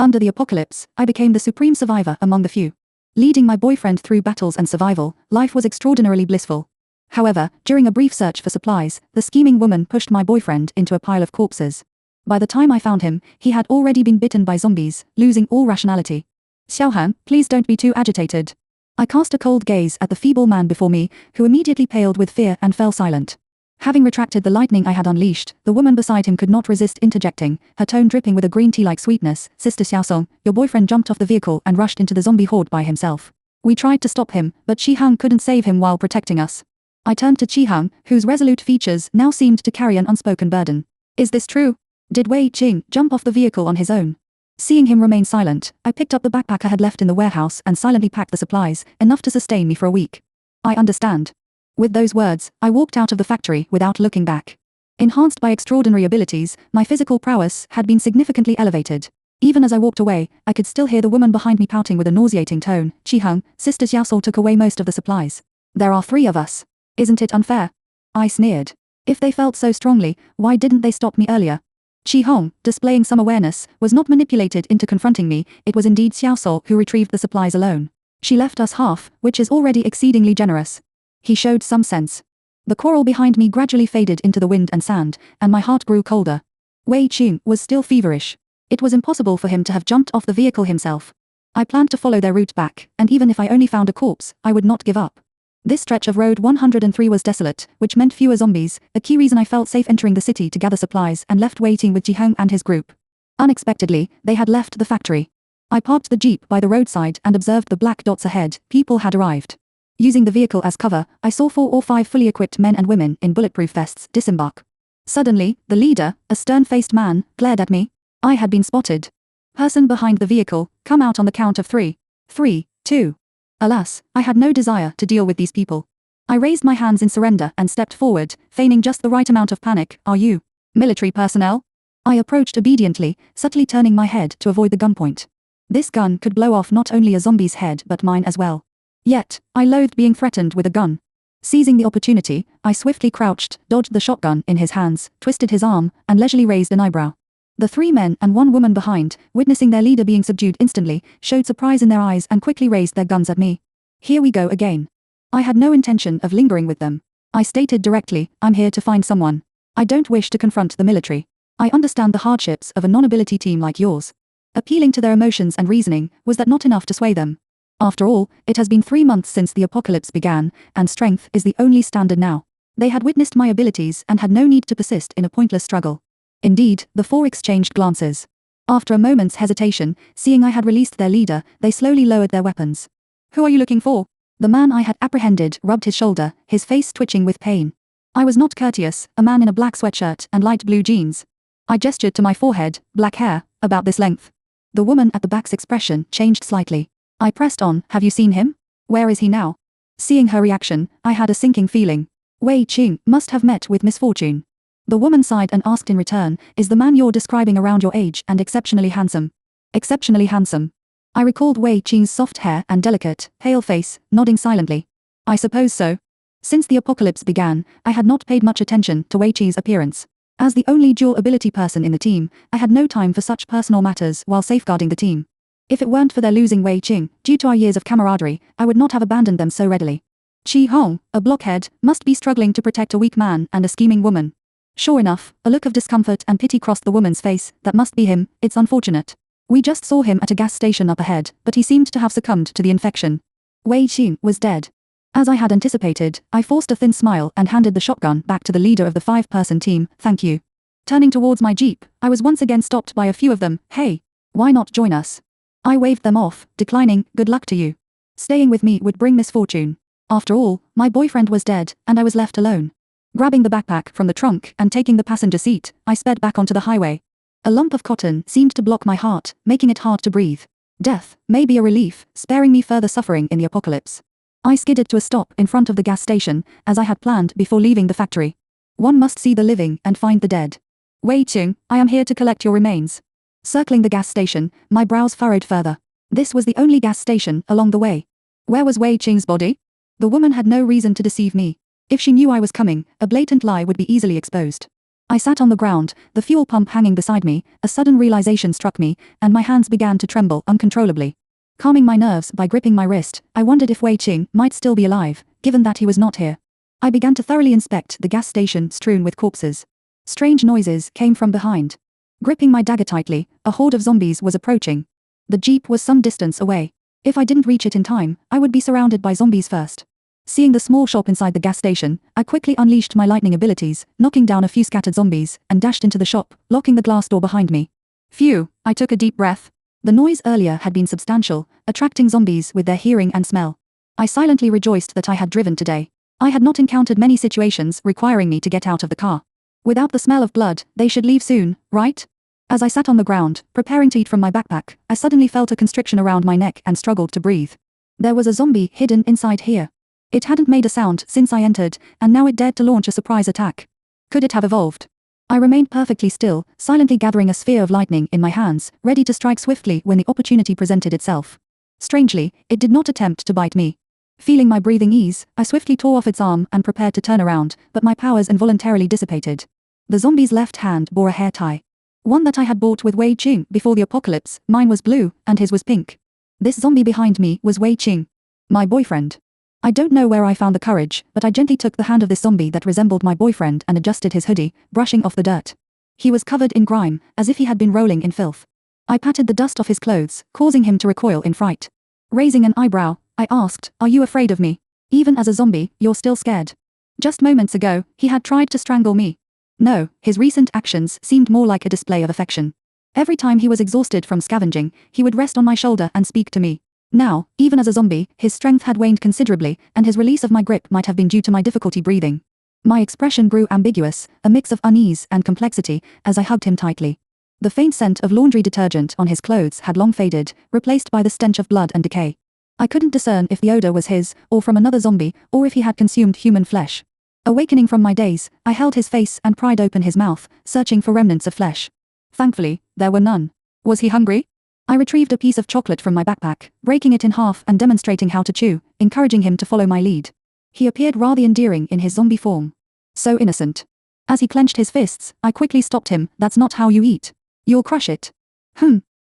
Under the apocalypse, I became the supreme survivor among the few. Leading my boyfriend through battles and survival, life was extraordinarily blissful. However, during a brief search for supplies, the scheming woman pushed my boyfriend into a pile of corpses. By the time I found him, he had already been bitten by zombies, losing all rationality. Xiaohan, please don't be too agitated. I cast a cold gaze at the feeble man before me, who immediately paled with fear and fell silent. Having retracted the lightning I had unleashed, the woman beside him could not resist interjecting, her tone dripping with a green tea-like sweetness. Sister Xiaosong, your boyfriend jumped off the vehicle and rushed into the zombie horde by himself. We tried to stop him, but Qihang couldn't save him while protecting us. I turned to Qihang, whose resolute features now seemed to carry an unspoken burden. Is this true? Did Wei Qing jump off the vehicle on his own? Seeing him remain silent, I picked up the backpack I had left in the warehouse and silently packed the supplies, enough to sustain me for a week. I understand. With those words, I walked out of the factory without looking back. Enhanced by extraordinary abilities, my physical prowess had been significantly elevated. Even as I walked away, I could still hear the woman behind me pouting with a nauseating tone. Qihang, Sister Xiaosong took away most of the supplies. There are 3 of us. Isn't it unfair? I sneered. If they felt so strongly, why didn't they stop me earlier? Qihong, displaying some awareness, was not manipulated into confronting me. It was indeed Xiaosong who retrieved the supplies alone. She left us half, which is already exceedingly generous. He showed some sense. The quarrel behind me gradually faded into the wind and sand, and my heart grew colder. Wei Qing was still feverish. It was impossible for him to have jumped off the vehicle himself. I planned to follow their route back, and even if I only found a corpse, I would not give up. This stretch of Road 103 was desolate, which meant fewer zombies, a key reason I felt safe entering the city to gather supplies and left waiting with Qihong and his group. Unexpectedly, they had left the factory. I parked the jeep by the roadside and observed the black dots ahead. People had arrived. Using the vehicle as cover, I saw 4 or 5 fully equipped men and women in bulletproof vests disembark. Suddenly, the leader, a stern-faced man, glared at me. I had been spotted. Person behind the vehicle, come out on the count of 3. 3, 2. Alas, I had no desire to deal with these people. I raised my hands in surrender and stepped forward, feigning just the right amount of panic. Are you military personnel? I approached obediently, subtly turning my head to avoid the gunpoint. This gun could blow off not only a zombie's head but mine as well. Yet, I loathed being threatened with a gun. Seizing the opportunity, I swiftly crouched, dodged the shotgun in his hands, twisted his arm, and leisurely raised an eyebrow. The 3 men and 1 woman behind, witnessing their leader being subdued instantly, showed surprise in their eyes and quickly raised their guns at me. Here we go again. I had no intention of lingering with them. I stated directly, I'm here to find someone. I don't wish to confront the military. I understand the hardships of a non-ability team like yours. Appealing to their emotions and reasoning, was that not enough to sway them? After all, it has been 3 months since the apocalypse began, and strength is the only standard now. They had witnessed my abilities and had no need to persist in a pointless struggle. Indeed, the 4 exchanged glances. After a moment's hesitation, seeing I had released their leader, they slowly lowered their weapons. Who are you looking for? The man I had apprehended rubbed his shoulder, his face twitching with pain. I was not courteous, a man in a black sweatshirt and light blue jeans. I gestured to my forehead, black hair, about this length. The woman at the back's expression changed slightly. I pressed on, have you seen him? Where is he now? Seeing her reaction, I had a sinking feeling. Wei Qing must have met with misfortune. The woman sighed and asked in return, is the man you're describing around your age and exceptionally handsome? Exceptionally handsome. I recalled Wei Qing's soft hair and delicate, pale face, nodding silently. I suppose so. Since the apocalypse began, I had not paid much attention to Wei Qing's appearance. As the only dual ability person in the team, I had no time for such personal matters while safeguarding the team. If it weren't for their losing Wei Qing, due to our years of camaraderie, I would not have abandoned them so readily. Qihong, a blockhead, must be struggling to protect a weak man and a scheming woman. Sure enough, a look of discomfort and pity crossed the woman's face. That must be him, it's unfortunate. We just saw him at a gas station up ahead, but he seemed to have succumbed to the infection. Wei Qing was dead. As I had anticipated, I forced a thin smile and handed the shotgun back to the leader of the 5-person team. Thank you. Turning towards my jeep, I was once again stopped by a few of them. Hey, why not join us? I waved them off, declining, good luck to you. Staying with me would bring misfortune. After all, my boyfriend was dead, and I was left alone. Grabbing the backpack from the trunk and taking the passenger seat, I sped back onto the highway. A lump of cotton seemed to block my heart, making it hard to breathe. Death may be a relief, sparing me further suffering in the apocalypse. I skidded to a stop in front of the gas station, as I had planned before leaving the factory. One must see the living and find the dead. Wei Qing, I am here to collect your remains. Circling the gas station, my brows furrowed further. This was the only gas station along the way. Where was Wei Qing's body? The woman had no reason to deceive me. If she knew I was coming, a blatant lie would be easily exposed. I sat on the ground, the fuel pump hanging beside me. A sudden realization struck me, and my hands began to tremble uncontrollably. Calming my nerves by gripping my wrist, I wondered if Wei Qing might still be alive, given that he was not here. I began to thoroughly inspect the gas station strewn with corpses. Strange noises came from behind. Gripping my dagger tightly, a horde of zombies was approaching. The jeep was some distance away. If I didn't reach it in time, I would be surrounded by zombies first. Seeing the small shop inside the gas station, I quickly unleashed my lightning abilities, knocking down a few scattered zombies, and dashed into the shop, locking the glass door behind me. Phew, I took a deep breath. The noise earlier had been substantial, attracting zombies with their hearing and smell. I silently rejoiced that I had driven today. I had not encountered many situations requiring me to get out of the car. Without the smell of blood, they should leave soon, right? As I sat on the ground, preparing to eat from my backpack, I suddenly felt a constriction around my neck and struggled to breathe. There was a zombie hidden inside here. It hadn't made a sound since I entered, and now it dared to launch a surprise attack. Could it have evolved? I remained perfectly still, silently gathering a sphere of lightning in my hands, ready to strike swiftly when the opportunity presented itself. Strangely, it did not attempt to bite me. Feeling my breathing ease, I swiftly tore off its arm and prepared to turn around, but my powers involuntarily dissipated. The zombie's left hand bore a hair tie. One that I had bought with Wei Qing before the apocalypse. Mine was blue, and his was pink. This zombie behind me was Wei Qing, my boyfriend. I don't know where I found the courage, but I gently took the hand of this zombie that resembled my boyfriend and adjusted his hoodie, brushing off the dirt. He was covered in grime, as if he had been rolling in filth. I patted the dust off his clothes, causing him to recoil in fright. Raising an eyebrow, I asked, "Are you afraid of me? Even as a zombie, you're still scared?" Just moments ago, he had tried to strangle me. No, his recent actions seemed more like a display of affection. Every time he was exhausted from scavenging, he would rest on my shoulder and speak to me. Now, even as a zombie, his strength had waned considerably, and his release of my grip might have been due to my difficulty breathing. My expression grew ambiguous, a mix of unease and complexity, as I hugged him tightly. The faint scent of laundry detergent on his clothes had long faded, replaced by the stench of blood and decay. I couldn't discern if the odor was his, or from another zombie, or if he had consumed human flesh. Awakening from my daze, I held his face and pried open his mouth, searching for remnants of flesh. Thankfully, there were none. Was he hungry? I retrieved a piece of chocolate from my backpack, breaking it in half and demonstrating how to chew, encouraging him to follow my lead. He appeared rather endearing in his zombie form. So innocent. As he clenched his fists, I quickly stopped him. "That's not how you eat. You'll crush it."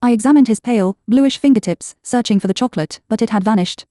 I examined his pale, bluish fingertips, searching for the chocolate, but it had vanished.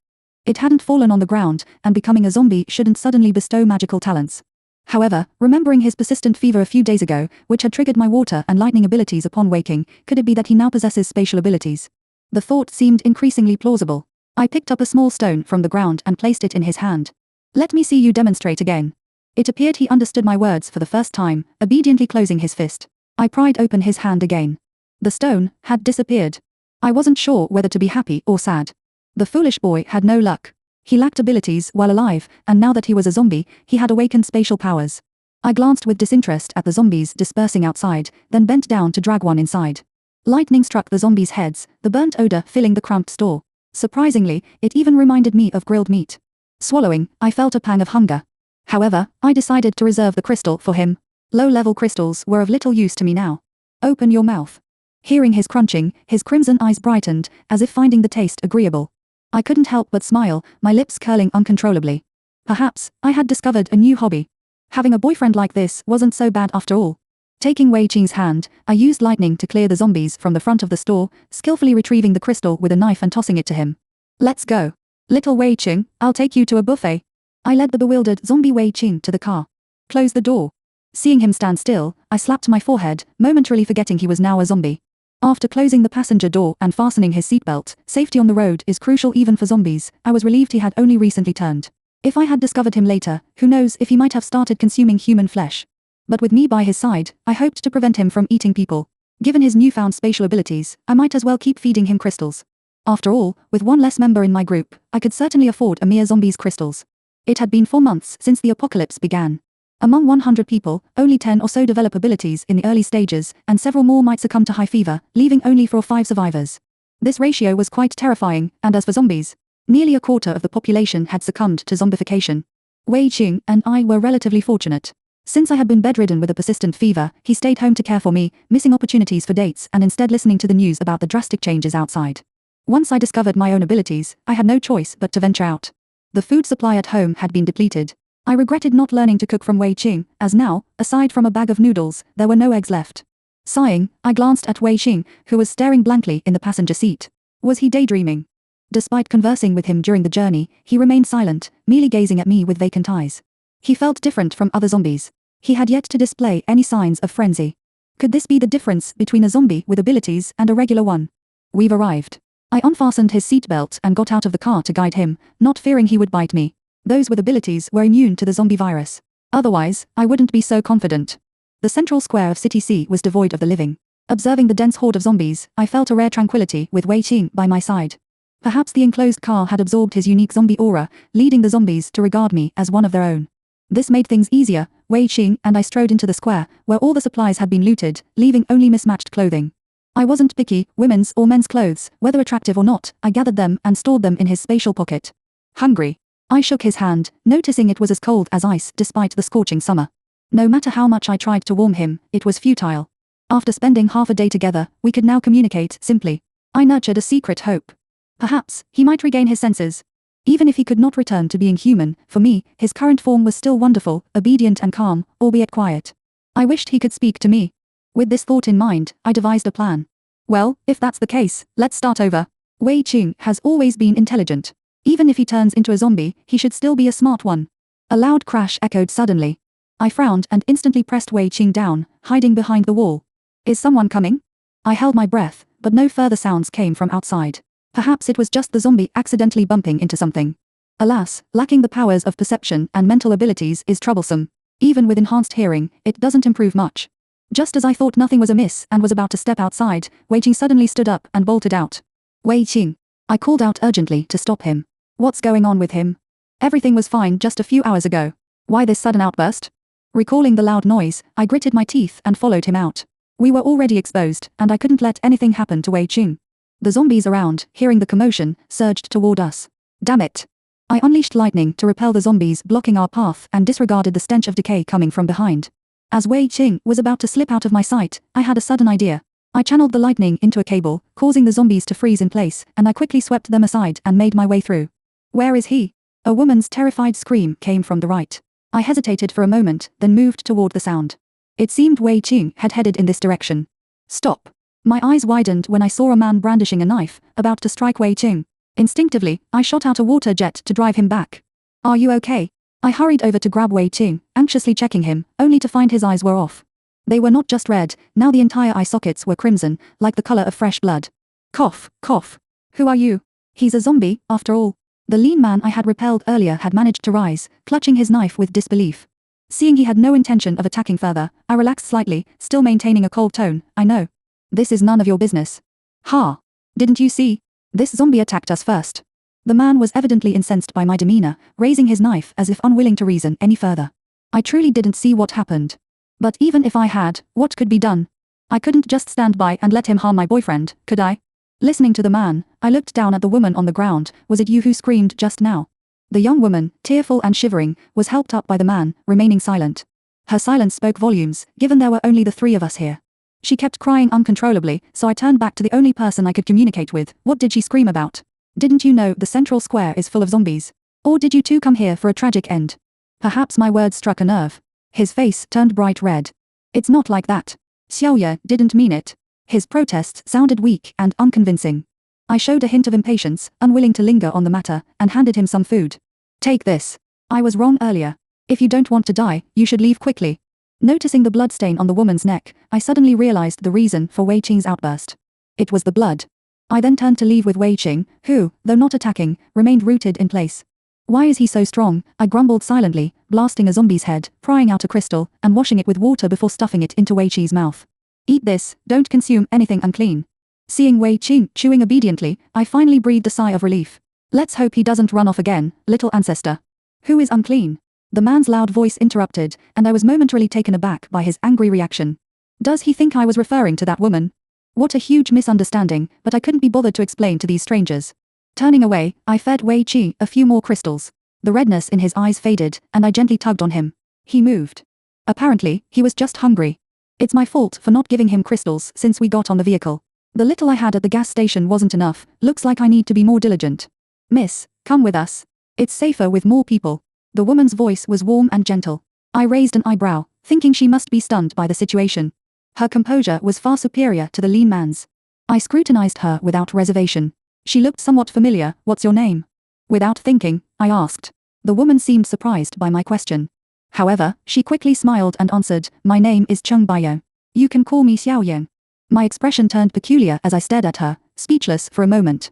It hadn't fallen on the ground, and becoming a zombie shouldn't suddenly bestow magical talents. However, remembering his persistent fever a few days ago, which had triggered my water and lightning abilities upon waking, could it be that he now possesses spatial abilities? The thought seemed increasingly plausible. I picked up a small stone from the ground and placed it in his hand. "Let me see you demonstrate again." It appeared he understood my words for the first time, obediently closing his fist. I pried open his hand again. The stone had disappeared. I wasn't sure whether to be happy or sad. The foolish boy had no luck. He lacked abilities while alive, and now that he was a zombie, he had awakened spatial powers. I glanced with disinterest at the zombies dispersing outside, then bent down to drag one inside. Lightning struck the zombies' heads, the burnt odor filling the cramped store. Surprisingly, it even reminded me of grilled meat. Swallowing, I felt a pang of hunger. However, I decided to reserve the crystal for him. Low-level crystals were of little use to me now. "Open your mouth." Hearing his crunching, his crimson eyes brightened, as if finding the taste agreeable. I couldn't help but smile, my lips curling uncontrollably. Perhaps I had discovered a new hobby. Having a boyfriend like this wasn't so bad after all. Taking Wei Qing's hand, I used lightning to clear the zombies from the front of the store, skillfully retrieving the crystal with a knife and tossing it to him. "Let's go. Little Wei Qing, I'll take you to a buffet." I led the bewildered zombie Wei Qing to the car. "Close the door." Seeing him stand still, I slapped my forehead, momentarily forgetting he was now a zombie. After closing the passenger door and fastening his seatbelt, safety on the road is crucial even for zombies. I was relieved he had only recently turned. If I had discovered him later, who knows if he might have started consuming human flesh. But with me by his side, I hoped to prevent him from eating people. Given his newfound spatial abilities, I might as well keep feeding him crystals. After all, with one less member in my group, I could certainly afford a mere zombie's crystals. It had been 4 months since the apocalypse began. Among 100 people, only 10 or so develop abilities in the early stages, and several more might succumb to high fever, leaving only 4 or 5 survivors. This ratio was quite terrifying, and as for zombies, nearly a quarter of the population had succumbed to zombification. Wei Qing and I were relatively fortunate. Since I had been bedridden with a persistent fever, he stayed home to care for me, missing opportunities for dates and instead listening to the news about the drastic changes outside. Once I discovered my own abilities, I had no choice but to venture out. The food supply at home had been depleted. I regretted not learning to cook from Wei Qing, as now, aside from a bag of noodles, there were no eggs left. Sighing, I glanced at Wei Qing, who was staring blankly in the passenger seat. Was he daydreaming? Despite conversing with him during the journey, he remained silent, merely gazing at me with vacant eyes. He felt different from other zombies. He had yet to display any signs of frenzy. Could this be the difference between a zombie with abilities and a regular one? We've arrived. I unfastened his seatbelt and got out of the car to guide him, not fearing he would bite me. Those with abilities were immune to the zombie virus. Otherwise, I wouldn't be so confident. The central square of City C was devoid of the living. Observing the dense horde of zombies, I felt a rare tranquility with Wei Qing by my side. Perhaps the enclosed car had absorbed his unique zombie aura, leading the zombies to regard me as one of their own. This made things easier. Wei Qing and I strode into the square, where all the supplies had been looted, leaving only mismatched clothing. I wasn't picky, women's or men's clothes, whether attractive or not, I gathered them and stored them in his spatial pocket. Hungry? I shook his hand, noticing it was as cold as ice despite the scorching summer. No matter how much I tried to warm him, it was futile. After spending half a day together, we could now communicate simply. I nurtured a secret hope. Perhaps, he might regain his senses. Even if he could not return to being human, for me, his current form was still wonderful, obedient and calm, albeit quiet. I wished he could speak to me. With this thought in mind, I devised a plan. Well, if that's the case, let's start over. Wei Qing has always been intelligent. Even if he turns into a zombie, he should still be a smart one. A loud crash echoed suddenly. I frowned and instantly pressed Wei Qing down, hiding behind the wall. Is someone coming? I held my breath, but no further sounds came from outside. Perhaps it was just the zombie accidentally bumping into something. Alas, lacking the powers of perception and mental abilities is troublesome. Even with enhanced hearing, it doesn't improve much. Just as I thought nothing was amiss and was about to step outside, Wei Qing suddenly stood up and bolted out. Wei Qing. I called out urgently to stop him. What's going on with him? Everything was fine just a few hours ago. Why this sudden outburst? Recalling the loud noise, I gritted my teeth and followed him out. We were already exposed, and I couldn't let anything happen to Wei Qing. The zombies around, hearing the commotion, surged toward us. Damn it. I unleashed lightning to repel the zombies blocking our path and disregarded the stench of decay coming from behind. As Wei Qing was about to slip out of my sight, I had a sudden idea. I channeled the lightning into a cable, causing the zombies to freeze in place, and I quickly swept them aside and made my way through. Where is he? A woman's terrified scream came from the right. I hesitated for a moment, then moved toward the sound. It seemed Wei Qing had headed in this direction. Stop. My eyes widened when I saw a man brandishing a knife, about to strike Wei Qing. Instinctively, I shot out a water jet to drive him back. Are you okay? I hurried over to grab Wei Qing, anxiously checking him, only to find his eyes were off. They were not just red, now the entire eye sockets were crimson, like the color of fresh blood. Cough, cough. Who are you? He's a zombie, after all. The lean man I had repelled earlier had managed to rise, clutching his knife with disbelief. Seeing he had no intention of attacking further, I relaxed slightly, still maintaining a cold tone. I know. This is none of your business. Ha! Didn't you see? This zombie attacked us first. The man was evidently incensed by my demeanor, raising his knife as if unwilling to reason any further. I truly didn't see what happened. But even if I had, what could be done? I couldn't just stand by and let him harm my boyfriend, could I? Listening to the man, I looked down at the woman on the ground. Was it you who screamed just now? The young woman, tearful and shivering, was helped up by the man, remaining silent. Her silence spoke volumes, given there were only the three of us here. She kept crying uncontrollably, so I turned back to the only person I could communicate with. What did she scream about? Didn't you know the central square is full of zombies? Or did you two come here for a tragic end? Perhaps my words struck a nerve. His face turned bright red. It's not like that. Xiaoye didn't mean it. His protests sounded weak and unconvincing. I showed a hint of impatience, unwilling to linger on the matter, and handed him some food. Take this. I was wrong earlier. If you don't want to die, you should leave quickly. Noticing the bloodstain on the woman's neck, I suddenly realized the reason for Wei Qing's outburst. It was the blood. I then turned to leave with Wei Qing, who, though not attacking, remained rooted in place. Why is he so strong? I grumbled silently, blasting a zombie's head, prying out a crystal, and washing it with water before stuffing it into Wei Qing's mouth. Eat this, don't consume anything unclean. Seeing Wei Qing chewing obediently, I finally breathed a sigh of relief. Let's hope he doesn't run off again, little ancestor. Who is unclean? The man's loud voice interrupted, and I was momentarily taken aback by his angry reaction. Does he think I was referring to that woman? What a huge misunderstanding, but I couldn't be bothered to explain to these strangers. Turning away, I fed Wei Qing a few more crystals. The redness in his eyes faded, and I gently tugged on him. He moved. Apparently, he was just hungry. It's my fault for not giving him crystals since we got on the vehicle. The little I had at the gas station wasn't enough. Looks like I need to be more diligent. Miss, come with us. It's safer with more people. The woman's voice was warm and gentle. I raised an eyebrow, thinking she must be stunned by the situation. Her composure was far superior to the lean man's. I scrutinized her without reservation. She looked somewhat familiar. What's your name? Without thinking, I asked. The woman seemed surprised by my question. However, she quickly smiled and answered, my name is Chung Baiyong. You can call me Xiao Yang. My expression turned peculiar as I stared at her, speechless for a moment.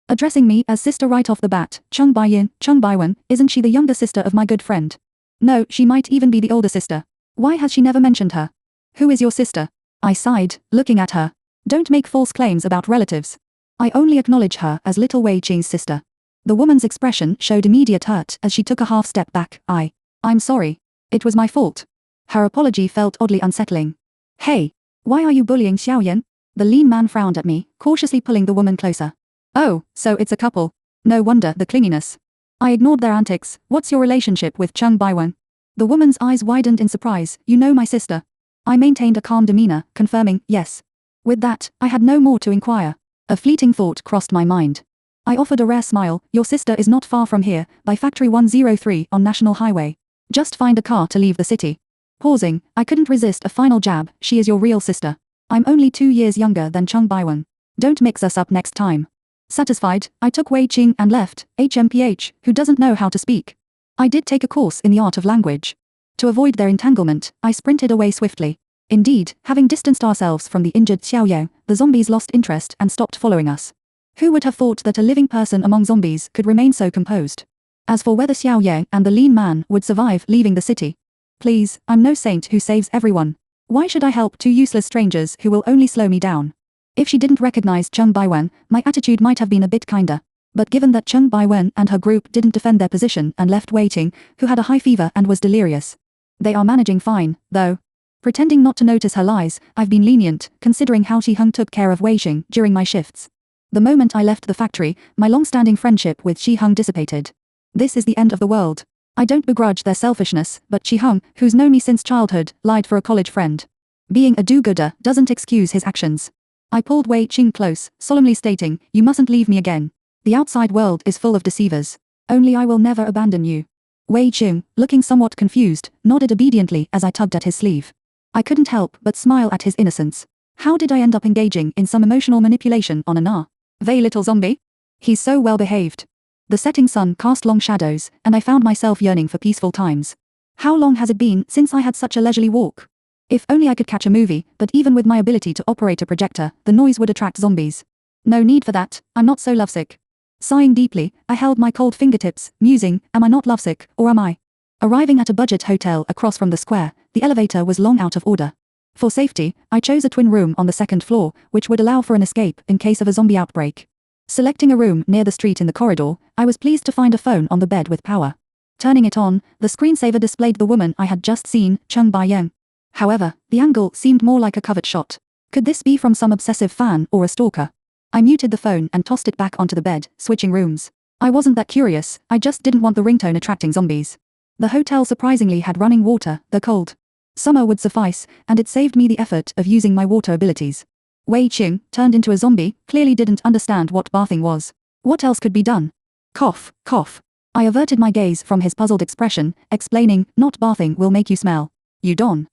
Addressing me as sister right off the bat, Chung Baiwen, isn't she the younger sister of my good friend? No, she might even be the older sister. Why has she never mentioned her? Who is your sister? I sighed, looking at her. Don't make false claims about relatives. I only acknowledge her as little Wei Qing's sister. The woman's expression showed immediate hurt as she took a half step back. I'm sorry. It was my fault. Her apology felt oddly unsettling. Hey, why are you bullying Xiao Yan? The lean man frowned at me, cautiously pulling the woman closer. Oh, so it's a couple. No wonder the clinginess. I ignored their antics. What's your relationship with Chung Baiwen? The woman's eyes widened in surprise. You know my sister. I maintained a calm demeanor, confirming, yes. With that, I had no more to inquire. A fleeting thought crossed my mind. I offered a rare smile. Your sister is not far from here, by Factory 103 on National Highway. Just find a car to leave the city. Pausing, I couldn't resist a final jab. She is your real sister. I'm only 2 years younger than Chung Baiwen. Don't mix us up next time. Satisfied, I took Wei Qing and left. HMPH, who doesn't know how to speak. I did take a course in the art of language. To avoid their entanglement, I sprinted away swiftly. Indeed, having distanced ourselves from the injured Xiao Yao, the zombies lost interest and stopped following us. Who would have thought that a living person among zombies could remain so composed? As for whether Xiao Yao and the lean man would survive leaving the city. Please, I'm no saint who saves everyone. Why should I help two useless strangers who will only slow me down? If she didn't recognize Chung Baiwen, my attitude might have been a bit kinder. But given that Chung Baiwen and her group didn't defend their position and left Wei Qing, who had a high fever and was delirious. They are managing fine, though. Pretending not to notice her lies, I've been lenient, considering how Shi Hung took care of Wei Qing during my shifts. The moment I left the factory, my long-standing friendship with Shi Hung dissipated. This is the end of the world. I don't begrudge their selfishness, but Shi Hung, who's known me since childhood, lied for a college friend. Being a do-gooder doesn't excuse his actions. I pulled Wei Qing close, solemnly stating, you mustn't leave me again. The outside world is full of deceivers. Only I will never abandon you. Wei Qing, looking somewhat confused, nodded obediently as I tugged at his sleeve. I couldn't help but smile at his innocence. How did I end up engaging in some emotional manipulation on a Vey little zombie? He's so well behaved. The setting sun cast long shadows, and I found myself yearning for peaceful times. How long has it been since I had such a leisurely walk? If only I could catch a movie, but even with my ability to operate a projector, the noise would attract zombies. No need for that, I'm not so lovesick. Sighing deeply, I held my cold fingertips, musing, am I not lovesick, or am I? Arriving at a budget hotel across from the square, the elevator was long out of order. For safety, I chose a twin room on the second floor, which would allow for an escape in case of a zombie outbreak. Selecting a room near the street in the corridor, I was pleased to find a phone on the bed with power. Turning it on, the screensaver displayed the woman I had just seen, Chung Baiyong. However, the angle seemed more like a covert shot. Could this be from some obsessive fan or a stalker? I muted the phone and tossed it back onto the bed, switching rooms. I wasn't that curious, I just didn't want the ringtone attracting zombies. The hotel surprisingly had running water, though cold. Summer would suffice, and it saved me the effort of using my water abilities. Wei Qing, turned into a zombie, clearly didn't understand what bathing was. What else could be done? Cough, cough. I averted my gaze from his puzzled expression, explaining, not bathing will make you smell. You don't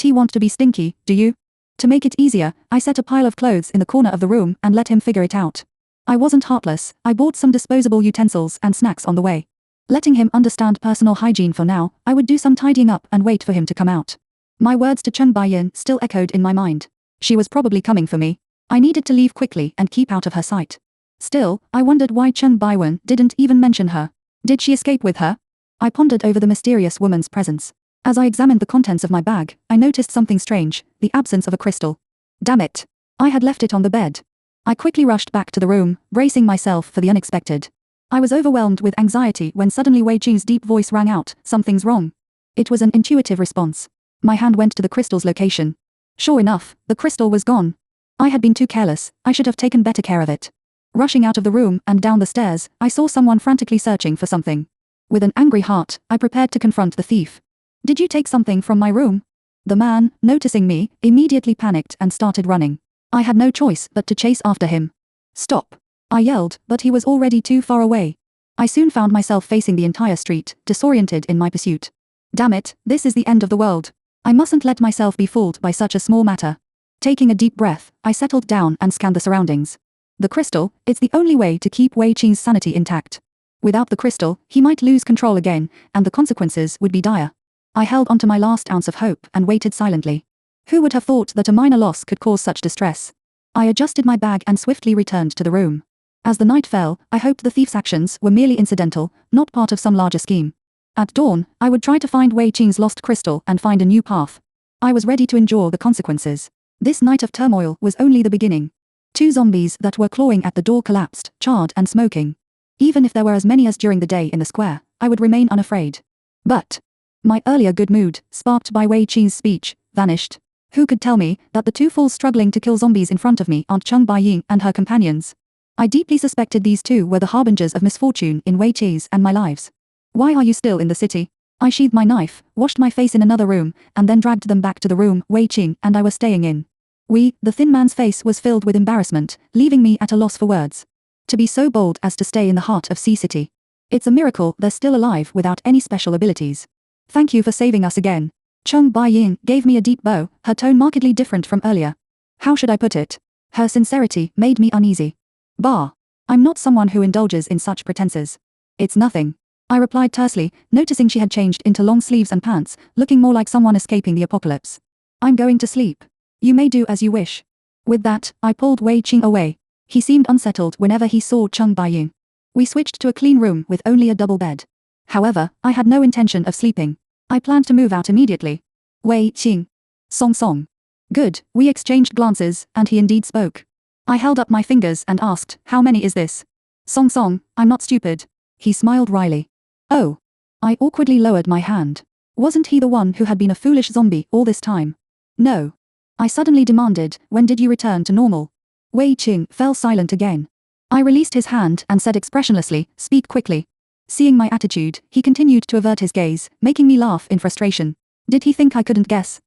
want to be stinky, do you? To make it easier, I set a pile of clothes in the corner of the room and let him figure it out. I wasn't heartless, I bought some disposable utensils and snacks on the way. Letting him understand personal hygiene for now, I would do some tidying up and wait for him to come out. My words to Chung Baiyin still echoed in my mind. She was probably coming for me. I needed to leave quickly and keep out of her sight. Still, I wondered why Chung Baiwen didn't even mention her. Did she escape with her? I pondered over the mysterious woman's presence. As I examined the contents of my bag, I noticed something strange, the absence of a crystal. Damn it. I had left it on the bed. I quickly rushed back to the room, bracing myself for the unexpected. I was overwhelmed with anxiety when suddenly Wei Qing's deep voice rang out, something's wrong. It was an intuitive response. My hand went to the crystal's location. Sure enough, the crystal was gone. I had been too careless, I should have taken better care of it. Rushing out of the room and down the stairs, I saw someone frantically searching for something. With an angry heart, I prepared to confront the thief. Did you take something from my room? The man, noticing me, immediately panicked and started running. I had no choice but to chase after him. Stop! I yelled, but he was already too far away. I soon found myself facing the entire street, disoriented in my pursuit. Damn it, this is the end of the world. I mustn't let myself be fooled by such a small matter. Taking a deep breath, I settled down and scanned the surroundings. The crystal, it's the only way to keep Wei Qing's sanity intact. Without the crystal, he might lose control again, and the consequences would be dire. I held onto my last ounce of hope and waited silently. Who would have thought that a minor loss could cause such distress? I adjusted my bag and swiftly returned to the room. As the night fell, I hoped the thief's actions were merely incidental, not part of some larger scheme. At dawn, I would try to find Wei Qing's lost crystal and find a new path. I was ready to endure the consequences. This night of turmoil was only the beginning. 2 zombies that were clawing at the door collapsed, charred and smoking. Even if there were as many as during the day in the square, I would remain unafraid. But my earlier good mood, sparked by Wei Qing's speech, vanished. Who could tell me that the 2 fools struggling to kill zombies in front of me aren't Cheng Baiying and her companions? I deeply suspected these 2 were the harbingers of misfortune in Wei Qi's and my lives. Why are you still in the city? I sheathed my knife, washed my face in another room, and then dragged them back to the room Wei Qing and I were staying in. The thin man's face was filled with embarrassment, leaving me at a loss for words. To be so bold as to stay in the heart of Sea City. It's a miracle they're still alive without any special abilities. Thank you for saving us again. Cheng Baiying gave me a deep bow, her tone markedly different from earlier. How should I put it? Her sincerity made me uneasy. I'm not someone who indulges in such pretenses. It's nothing. I replied tersely, noticing she had changed into long sleeves and pants, looking more like someone escaping the apocalypse. I'm going to sleep. You may do as you wish. With that, I pulled Wei Qing away. He seemed unsettled whenever he saw Cheng Baiying. We switched to a clean room with only a double bed. However, I had no intention of sleeping. I planned to move out immediately. Wei Qing. Song. Good, we exchanged glances, and he indeed spoke. I held up my fingers and asked, how many is this? Song, I'm not stupid. He smiled wryly. Oh. I awkwardly lowered my hand. Wasn't he the one who had been a foolish zombie all this time? No. I suddenly demanded, when did you return to normal? Wei Qing fell silent again. I released his hand and said expressionlessly, speak quickly. Seeing my attitude, he continued to avert his gaze, making me laugh in frustration. Did he think I couldn't guess?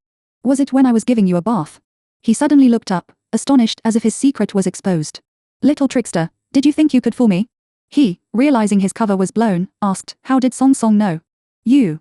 Was it when I was giving you a bath? He suddenly looked up, astonished as if his secret was exposed. Little trickster, did you think you could fool me? He, realizing his cover was blown, asked, how did Song know? You.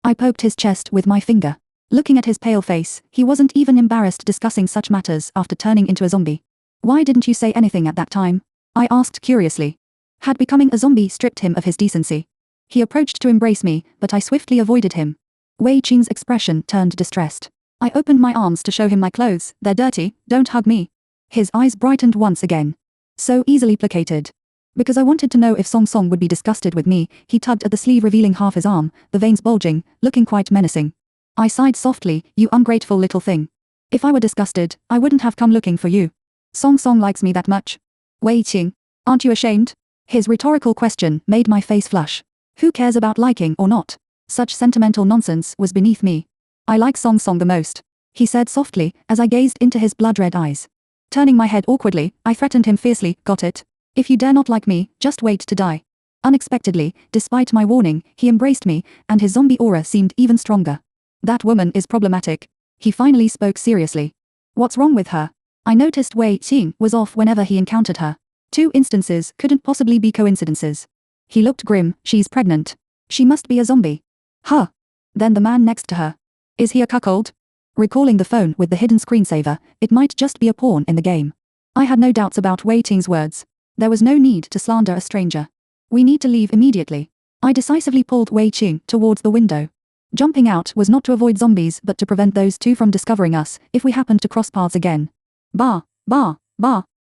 I poked his chest with my finger. Looking at his pale face, he wasn't even embarrassed discussing such matters after turning into a zombie. Why didn't you say anything at that time? I asked curiously. Had becoming a zombie stripped him of his decency? He approached to embrace me, but I swiftly avoided him. Wei Qing's expression turned distressed. I opened my arms to show him my clothes. They're dirty, don't hug me. His eyes brightened once again. So easily placated. Because I wanted to know if Song would be disgusted with me, he tugged at the sleeve revealing half his arm, the veins bulging, looking quite menacing. I sighed softly, you ungrateful little thing. If I were disgusted, I wouldn't have come looking for you. Song likes me that much. Wei Qing, aren't you ashamed? His rhetorical question made my face flush. Who cares about liking or not? Such sentimental nonsense was beneath me. I like Song the most, he said softly, as I gazed into his blood-red eyes. Turning my head awkwardly, I threatened him fiercely, got it? If you dare not like me, just wait to die. Unexpectedly, despite my warning, he embraced me, and his zombie aura seemed even stronger. That woman is problematic. He finally spoke seriously. What's wrong with her? I noticed Wei Qing was off whenever he encountered her. 2 instances couldn't possibly be coincidences. He looked grim, she's pregnant. She must be a zombie. Huh. Then the man next to her. Is he a cuckold? Recalling the phone with the hidden screensaver, it might just be a pawn in the game. I had no doubts about Wei Qing's words. There was no need to slander a stranger. We need to leave immediately. I decisively pulled Wei Qing towards the window. Jumping out was not to avoid zombies but to prevent those 2 from discovering us if we happened to cross paths again. Bah.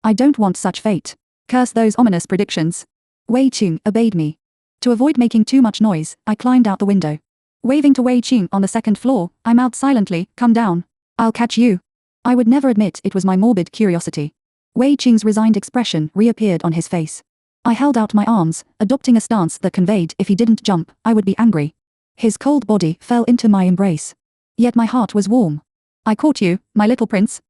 I don't want such fate. Curse those ominous predictions. Wei Qing obeyed me. To avoid making too much noise, I climbed out the window. Waving to Wei Qing on the 2nd floor, I mouthed silently, come down. I'll catch you. I would never admit it was my morbid curiosity. Wei Qing's resigned expression reappeared on his face. I held out my arms, adopting a stance that conveyed if he didn't jump, I would be angry. His cold body fell into my embrace. Yet my heart was warm. I caught you, my little prince.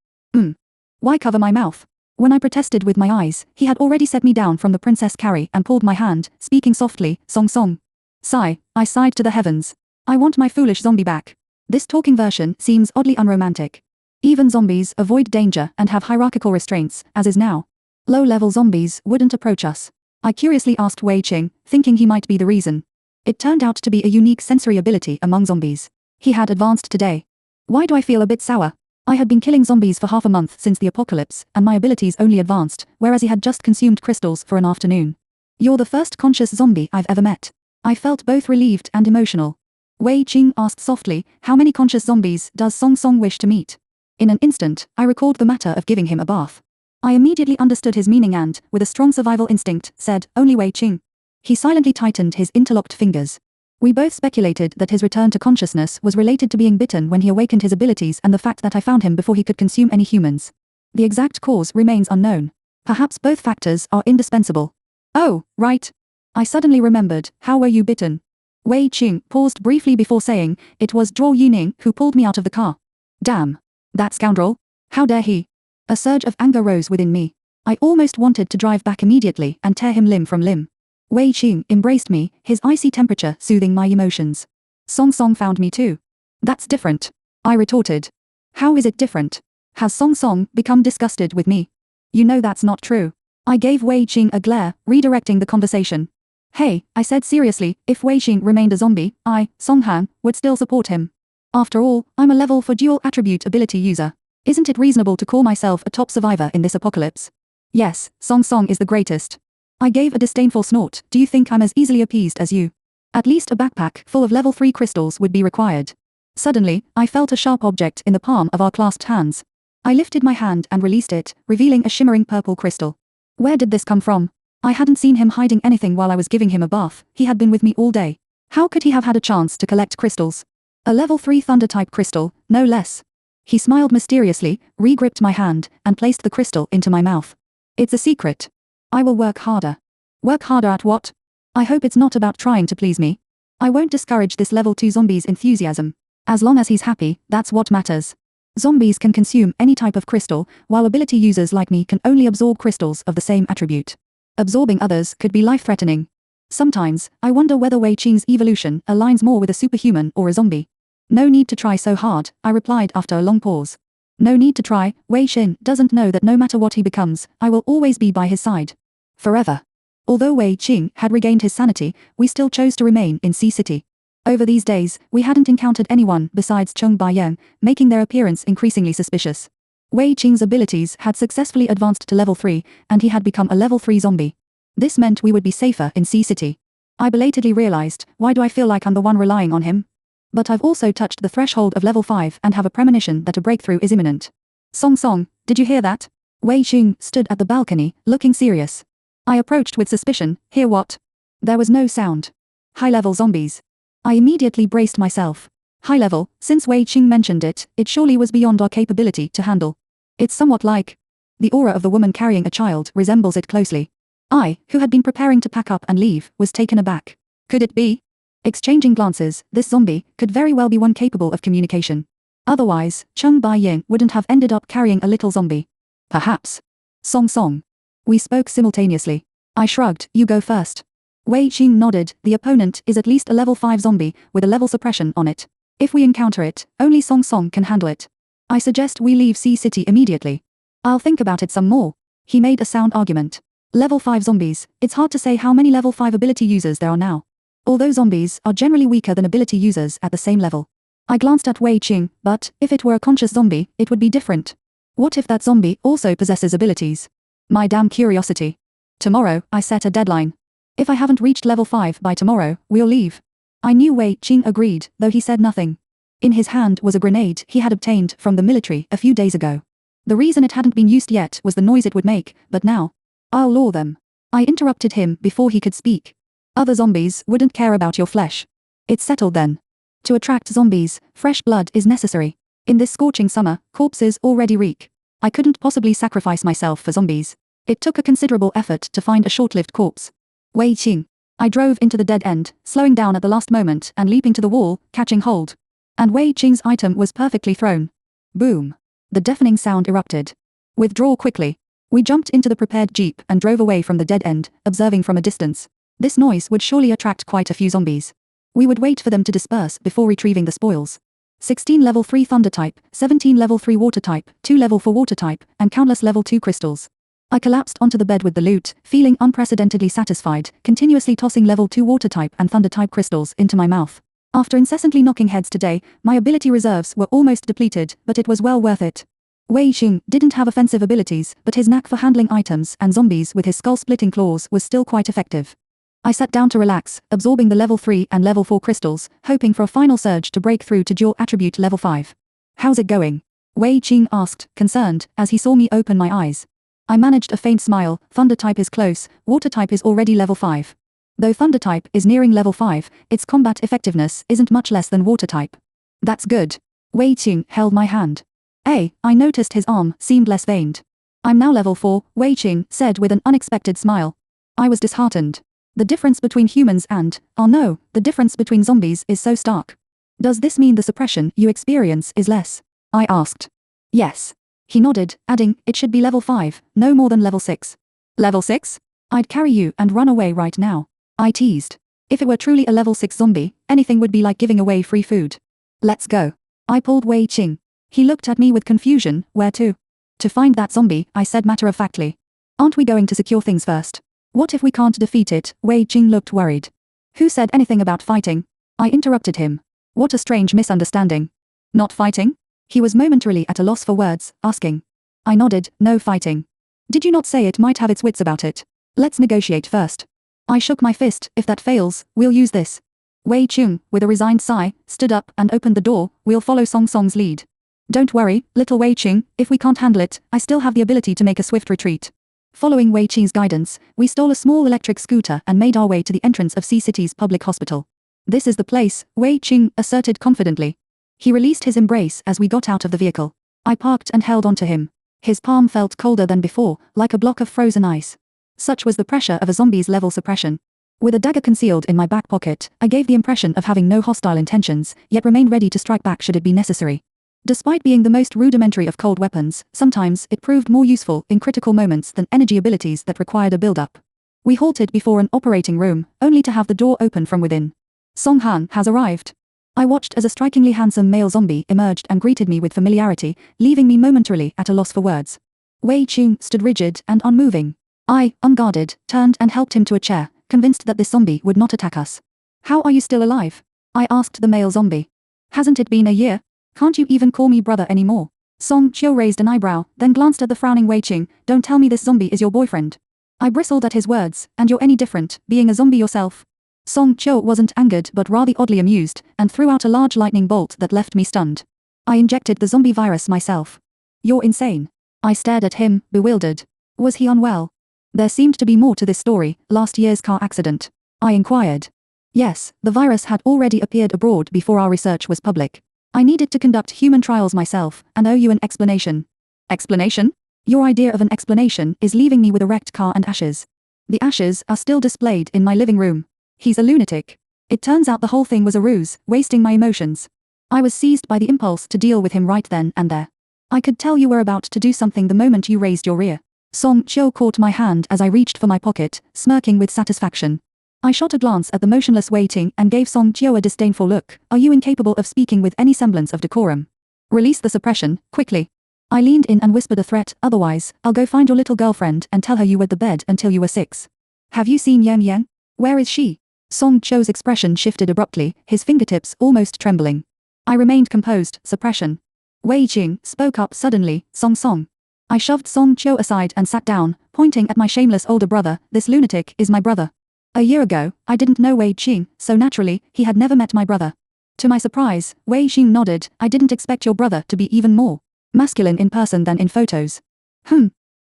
Why cover my mouth? When I protested with my eyes, he had already set me down from the princess carry and pulled my hand, speaking softly, Song. Sigh, I sighed to the heavens. I want my foolish zombie back. This talking version seems oddly unromantic. Even zombies avoid danger and have hierarchical restraints, as is now. Low-level zombies wouldn't approach us. I curiously asked Wei Qing, thinking he might be the reason. It turned out to be a unique sensory ability among zombies. He had advanced today. Why do I feel a bit sour? I had been killing zombies for half a month since the apocalypse, and my abilities only advanced, whereas he had just consumed crystals for an afternoon. You're the first conscious zombie I've ever met. I felt both relieved and emotional. Wei Qing asked softly, how many conscious zombies does Song Song wish to meet? In an instant, I recalled the matter of giving him a bath. I immediately understood his meaning and, with a strong survival instinct, said, only Wei Qing. He silently tightened his interlocked fingers. We both speculated that his return to consciousness was related to being bitten when he awakened his abilities and the fact that I found him before he could consume any humans. The exact cause remains unknown. Perhaps both factors are indispensable. Oh, right. I suddenly remembered, how were you bitten? Wei Qing paused briefly before saying, it was Zhou Yuning who pulled me out of the car. Damn. That scoundrel. How dare he? A surge of anger rose within me. I almost wanted to drive back immediately and tear him limb from limb. Wei Qing embraced me, his icy temperature soothing my emotions. Song Song found me too. That's different. I retorted. How is it different? Has Song Song become disgusted with me? You know that's not true. I gave Wei Qing a glare, redirecting the conversation. Hey, I said seriously, if Wei Qing remained a zombie, I, Song Han, would still support him. After all, I'm a level 4 dual attribute ability user. Isn't it reasonable to call myself a top survivor in this apocalypse? Yes, Song Song is the greatest. I gave a disdainful snort. Do you think I'm as easily appeased as you? At least a backpack full of level 3 crystals would be required. Suddenly, I felt a sharp object in the palm of our clasped hands. I lifted my hand and released it, revealing a shimmering purple crystal. Where did this come from? I hadn't seen him hiding anything while I was giving him a bath. He had been with me all day. How could he have had a chance to collect crystals? A level 3 thunder-type crystal, no less. He smiled mysteriously, re-gripped my hand, and placed the crystal into my mouth. It's a secret. I will work harder. Work harder at what? I hope it's not about trying to please me. I won't discourage this level 2 zombie's enthusiasm. As long as he's happy, that's what matters. Zombies can consume any type of crystal, while ability users like me can only absorb crystals of the same attribute. Absorbing others could be life-threatening. Sometimes, I wonder whether Wei Qing's evolution aligns more with a superhuman or a zombie. No need to try so hard, I replied after a long pause. No need to try. Wei Qing doesn't know that no matter what he becomes, I will always be by his side. Forever. Although Wei Qing had regained his sanity, we still chose to remain in Sea City. Over these days, we hadn't encountered anyone besides Cheng Baiyang, making their appearance increasingly suspicious. Wei Qing's abilities had successfully advanced to level 3, and he had become a level 3 zombie. This meant we would be safer in Sea City. I belatedly realized, why do I feel like I'm the one relying on him? But I've also touched the threshold of level 5 and have a premonition that a breakthrough is imminent. Song Song, did you hear that? Wei Qing stood at the balcony, looking serious. I approached with suspicion. Hear what? There was no sound. High-level zombies. I immediately braced myself. High-level, since Wei Qing mentioned it, it surely was beyond our capability to handle. It's somewhat like. The aura of the woman carrying a child resembles it closely. I, who had been preparing to pack up and leave, was taken aback. Could it be? Exchanging glances, this zombie could very well be one capable of communication. Otherwise, Cheng Baiyang wouldn't have ended up carrying a little zombie. Perhaps. Song Song. We spoke simultaneously. I shrugged. You go first. Wei Qing nodded. The opponent is at least a level 5 zombie, with a level suppression on it. If we encounter it, only Song Song can handle it. I suggest we leave Sea City immediately. I'll think about it some more. He made a sound argument. Level 5 zombies, it's hard to say how many level 5 ability users there are now. Although zombies are generally weaker than ability users at the same level. I glanced at Wei Qing, but, if it were a conscious zombie, it would be different. What if that zombie also possesses abilities? My damn curiosity. Tomorrow, I set a deadline. If I haven't reached level 5 by tomorrow, we'll leave. I knew Wei Qing agreed, though he said nothing. In his hand was a grenade he had obtained from the military a few days ago. The reason it hadn't been used yet was the noise it would make, but now. I'll lure them. I interrupted him before he could speak. Other zombies wouldn't care about your flesh. It's settled then. To attract zombies, fresh blood is necessary. In this scorching summer, corpses already reek. I couldn't possibly sacrifice myself for zombies. It took a considerable effort to find a short-lived corpse. Wei Qing. I drove into the dead end, slowing down at the last moment and leaping to the wall, catching hold. And Wei Qing's item was perfectly thrown. Boom. The deafening sound erupted. Withdraw quickly. We jumped into the prepared jeep and drove away from the dead end, observing from a distance. This noise would surely attract quite a few zombies. We would wait for them to disperse before retrieving the spoils. 16 level 3 thunder type, 17 level 3 water type, 2 level 4 water type, and countless level 2 crystals. I collapsed onto the bed with the loot, feeling unprecedentedly satisfied, continuously tossing level 2 water type and thunder type crystals into my mouth. After incessantly knocking heads today, my ability reserves were almost depleted, but it was well worth it. Wei Qing didn't have offensive abilities, but his knack for handling items and zombies with his skull-splitting claws was still quite effective. I sat down to relax, absorbing the level 3 and level 4 crystals, hoping for a final surge to break through to dual attribute level 5. How's it going? Wei Qing asked, concerned, as he saw me open my eyes. I managed a faint smile. Thunder type is close, water type is already level 5. Though thunder type is nearing level 5, its combat effectiveness isn't much less than water type. That's good. Wei Qing held my hand. I noticed his arm seemed less veined. I'm now level 4, Wei Qing said with an unexpected smile. I was disheartened. The difference between humans and, oh no, the difference between zombies is so stark. Does this mean the suppression you experience is less? I asked. Yes. He nodded, adding, it should be level 5, no more than level 6. Level 6? I'd carry you and run away right now. I teased. If it were truly a level 6 zombie, anything would be like giving away free food. Let's go. I pulled Wei Qing. He looked at me with confusion. Where to? To find that zombie, I said matter-of-factly. Aren't we going to secure things first? What if we can't defeat it? Wei Qing looked worried. Who said anything about fighting? I interrupted him. What a strange misunderstanding. Not fighting? He was momentarily at a loss for words, asking. I nodded, no fighting. Did you not say it might have its wits about it? Let's negotiate first. I shook my fist. If that fails, we'll use this. Wei Qing, with a resigned sigh, stood up and opened the door. We'll follow Song Song's lead. Don't worry, little Wei Qing, if we can't handle it, I still have the ability to make a swift retreat. Following Wei Qing's guidance, we stole a small electric scooter and made our way to the entrance of Sea City's public hospital. This is the place, Wei Qing asserted confidently. He released his embrace as we got out of the vehicle. I parked and held onto him. His palm felt colder than before, like a block of frozen ice. Such was the pressure of a zombie's level suppression. With a dagger concealed in my back pocket, I gave the impression of having no hostile intentions, yet remained ready to strike back should it be necessary. Despite being the most rudimentary of cold weapons, sometimes it proved more useful in critical moments than energy abilities that required a build-up. We halted before an operating room, only to have the door open from within. Song Han has arrived. I watched as a strikingly handsome male zombie emerged and greeted me with familiarity, leaving me momentarily at a loss for words. Wei Qing stood rigid and unmoving. I, unguarded, turned and helped him to a chair, convinced that this zombie would not attack us. How are you still alive? I asked the male zombie. Hasn't it been a year? Can't you even call me brother anymore? Song Qiu raised an eyebrow, then glanced at the frowning Wei Qing. Don't tell me this zombie is your boyfriend. I bristled at his words. And you're any different, being a zombie yourself? Song Qiu wasn't angered but rather oddly amused, and threw out a large lightning bolt that left me stunned. I injected the zombie virus myself. You're insane. I stared at him, bewildered. Was he unwell? There seemed to be more to this story. Last year's car accident. I inquired. Yes, the virus had already appeared abroad before our research was public. I needed to conduct human trials myself, and owe you an explanation. Explanation? Your idea of an explanation is leaving me with a wrecked car and ashes. The ashes are still displayed in my living room. He's a lunatic. It turns out the whole thing was a ruse, wasting my emotions. I was seized by the impulse to deal with him right then and there. I could tell you were about to do something the moment you raised your rear. Song Qiu caught my hand as I reached for my pocket, smirking with satisfaction. I shot a glance at the motionless Wei Qing and gave Song Qiu a disdainful look. Are you incapable of speaking with any semblance of decorum? Release the suppression, quickly. I leaned in and whispered a threat, otherwise, I'll go find your little girlfriend and tell her you wet the bed until you were 6. Have you seen Yang Yang? Where is she? Song Qiu's expression shifted abruptly, his fingertips almost trembling. I remained composed. Suppression. Wei Qing spoke up suddenly. Song. I shoved Song Qiu aside and sat down, pointing at my shameless older brother. This lunatic is my brother. A year ago, I didn't know Wei Qing, so naturally, he had never met my brother. To my surprise, Wei Qing nodded. I didn't expect your brother to be even more masculine in person than in photos.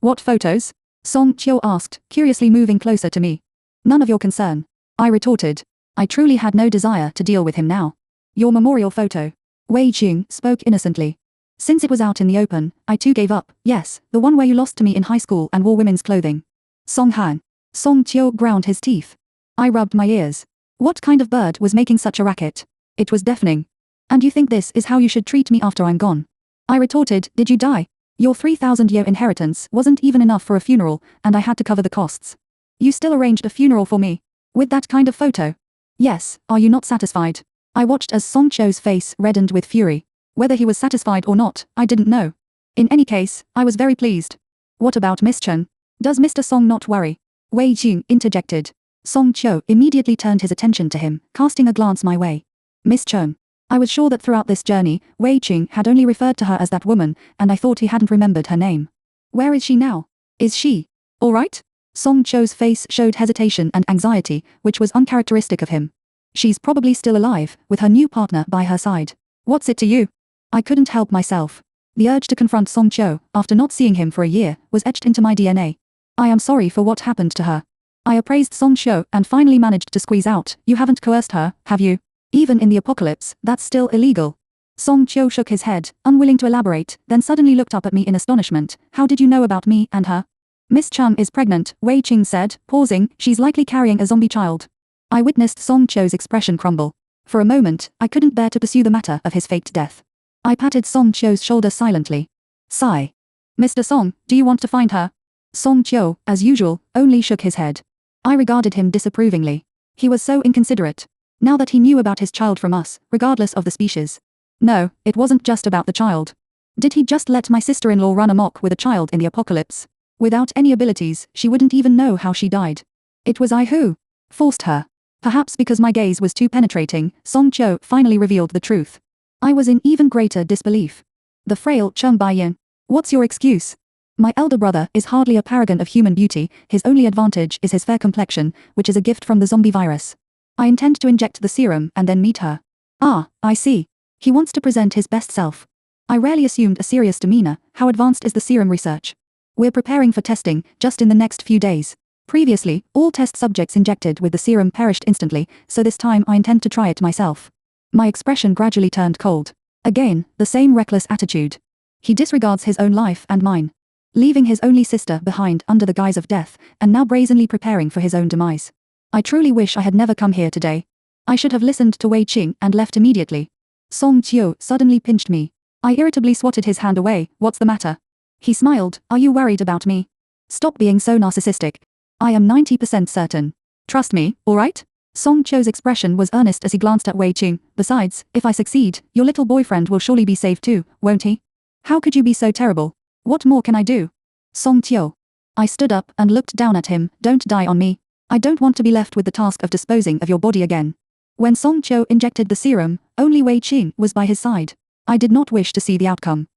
What photos? Song Qiu asked, curiously moving closer to me. None of your concern. I retorted. I truly had no desire to deal with him now. Your memorial photo. Wei Qing spoke innocently. Since it was out in the open, I too gave up. Yes, the one where you lost to me in high school and wore women's clothing. Song Han. Song Qiu ground his teeth. I rubbed my ears. What kind of bird was making such a racket? It was deafening. And you think this is how you should treat me after I'm gone? I retorted, did you die? Your 3,000-year inheritance wasn't even enough for a funeral, and I had to cover the costs. You still arranged a funeral for me. With that kind of photo? Yes, are you not satisfied? I watched as Song Qiu's face reddened with fury. Whether he was satisfied or not, I didn't know. In any case, I was very pleased. What about Miss Chen? Does Mr. Song not worry? Wei Jing interjected. Song Qiu immediately turned his attention to him, casting a glance my way. Miss Chung. I was sure that throughout this journey, Wei Jing had only referred to her as that woman, and I thought he hadn't remembered her name. Where is she now? Is she all right? Song Qiu's face showed hesitation and anxiety, which was uncharacteristic of him. She's probably still alive, with her new partner by her side. What's it to you? I couldn't help myself. The urge to confront Song Qiu, after not seeing him for a year, was etched into my DNA. I am sorry for what happened to her. I appraised Song Qiu and finally managed to squeeze out, you haven't coerced her, have you? Even in the apocalypse, that's still illegal. Song Qiu shook his head, unwilling to elaborate, then suddenly looked up at me in astonishment. How did you know about me and her? Miss Chung is pregnant, Wei Qing said, pausing, she's likely carrying a zombie child. I witnessed Song Qiu's expression crumble. For a moment, I couldn't bear to pursue the matter of his faked death. I patted Song Qiu's shoulder silently. Sigh. Mr. Song, do you want to find her? Song Qiu, as usual, only shook his head. I regarded him disapprovingly. He was so inconsiderate. Now that he knew about his child from us, regardless of the species. No, it wasn't just about the child. Did he just let my sister-in-law run amok with a child in the apocalypse? Without any abilities, she wouldn't even know how she died. It was I who forced her. Perhaps because my gaze was too penetrating, Song Qiu finally revealed the truth. I was in even greater disbelief. The frail Cheng Baiyan. What's your excuse? My elder brother is hardly a paragon of human beauty, his only advantage is his fair complexion, which is a gift from the zombie virus. I intend to inject the serum and then meet her. Ah, I see. He wants to present his best self. I rarely assumed a serious demeanor. How advanced is the serum research? We're preparing for testing, just in the next few days. Previously, all test subjects injected with the serum perished instantly, so this time I intend to try it myself. My expression gradually turned cold. Again, the same reckless attitude. He disregards his own life and mine. Leaving his only sister behind under the guise of death, and now brazenly preparing for his own demise. I truly wish I had never come here today. I should have listened to Wei Qing and left immediately. Song Qiu suddenly pinched me. I irritably swatted his hand away. What's the matter? He smiled. Are you worried about me? Stop being so narcissistic. I am 90% certain. Trust me, alright? Song Qiu's expression was earnest as he glanced at Wei Qing. Besides, if I succeed, your little boyfriend will surely be saved too, won't he? How could you be so terrible? What more can I do? Song Qiu. I stood up and looked down at him. Don't die on me. I don't want to be left with the task of disposing of your body again. When Song Qiu injected the serum, only Wei Qing was by his side. I did not wish to see the outcome.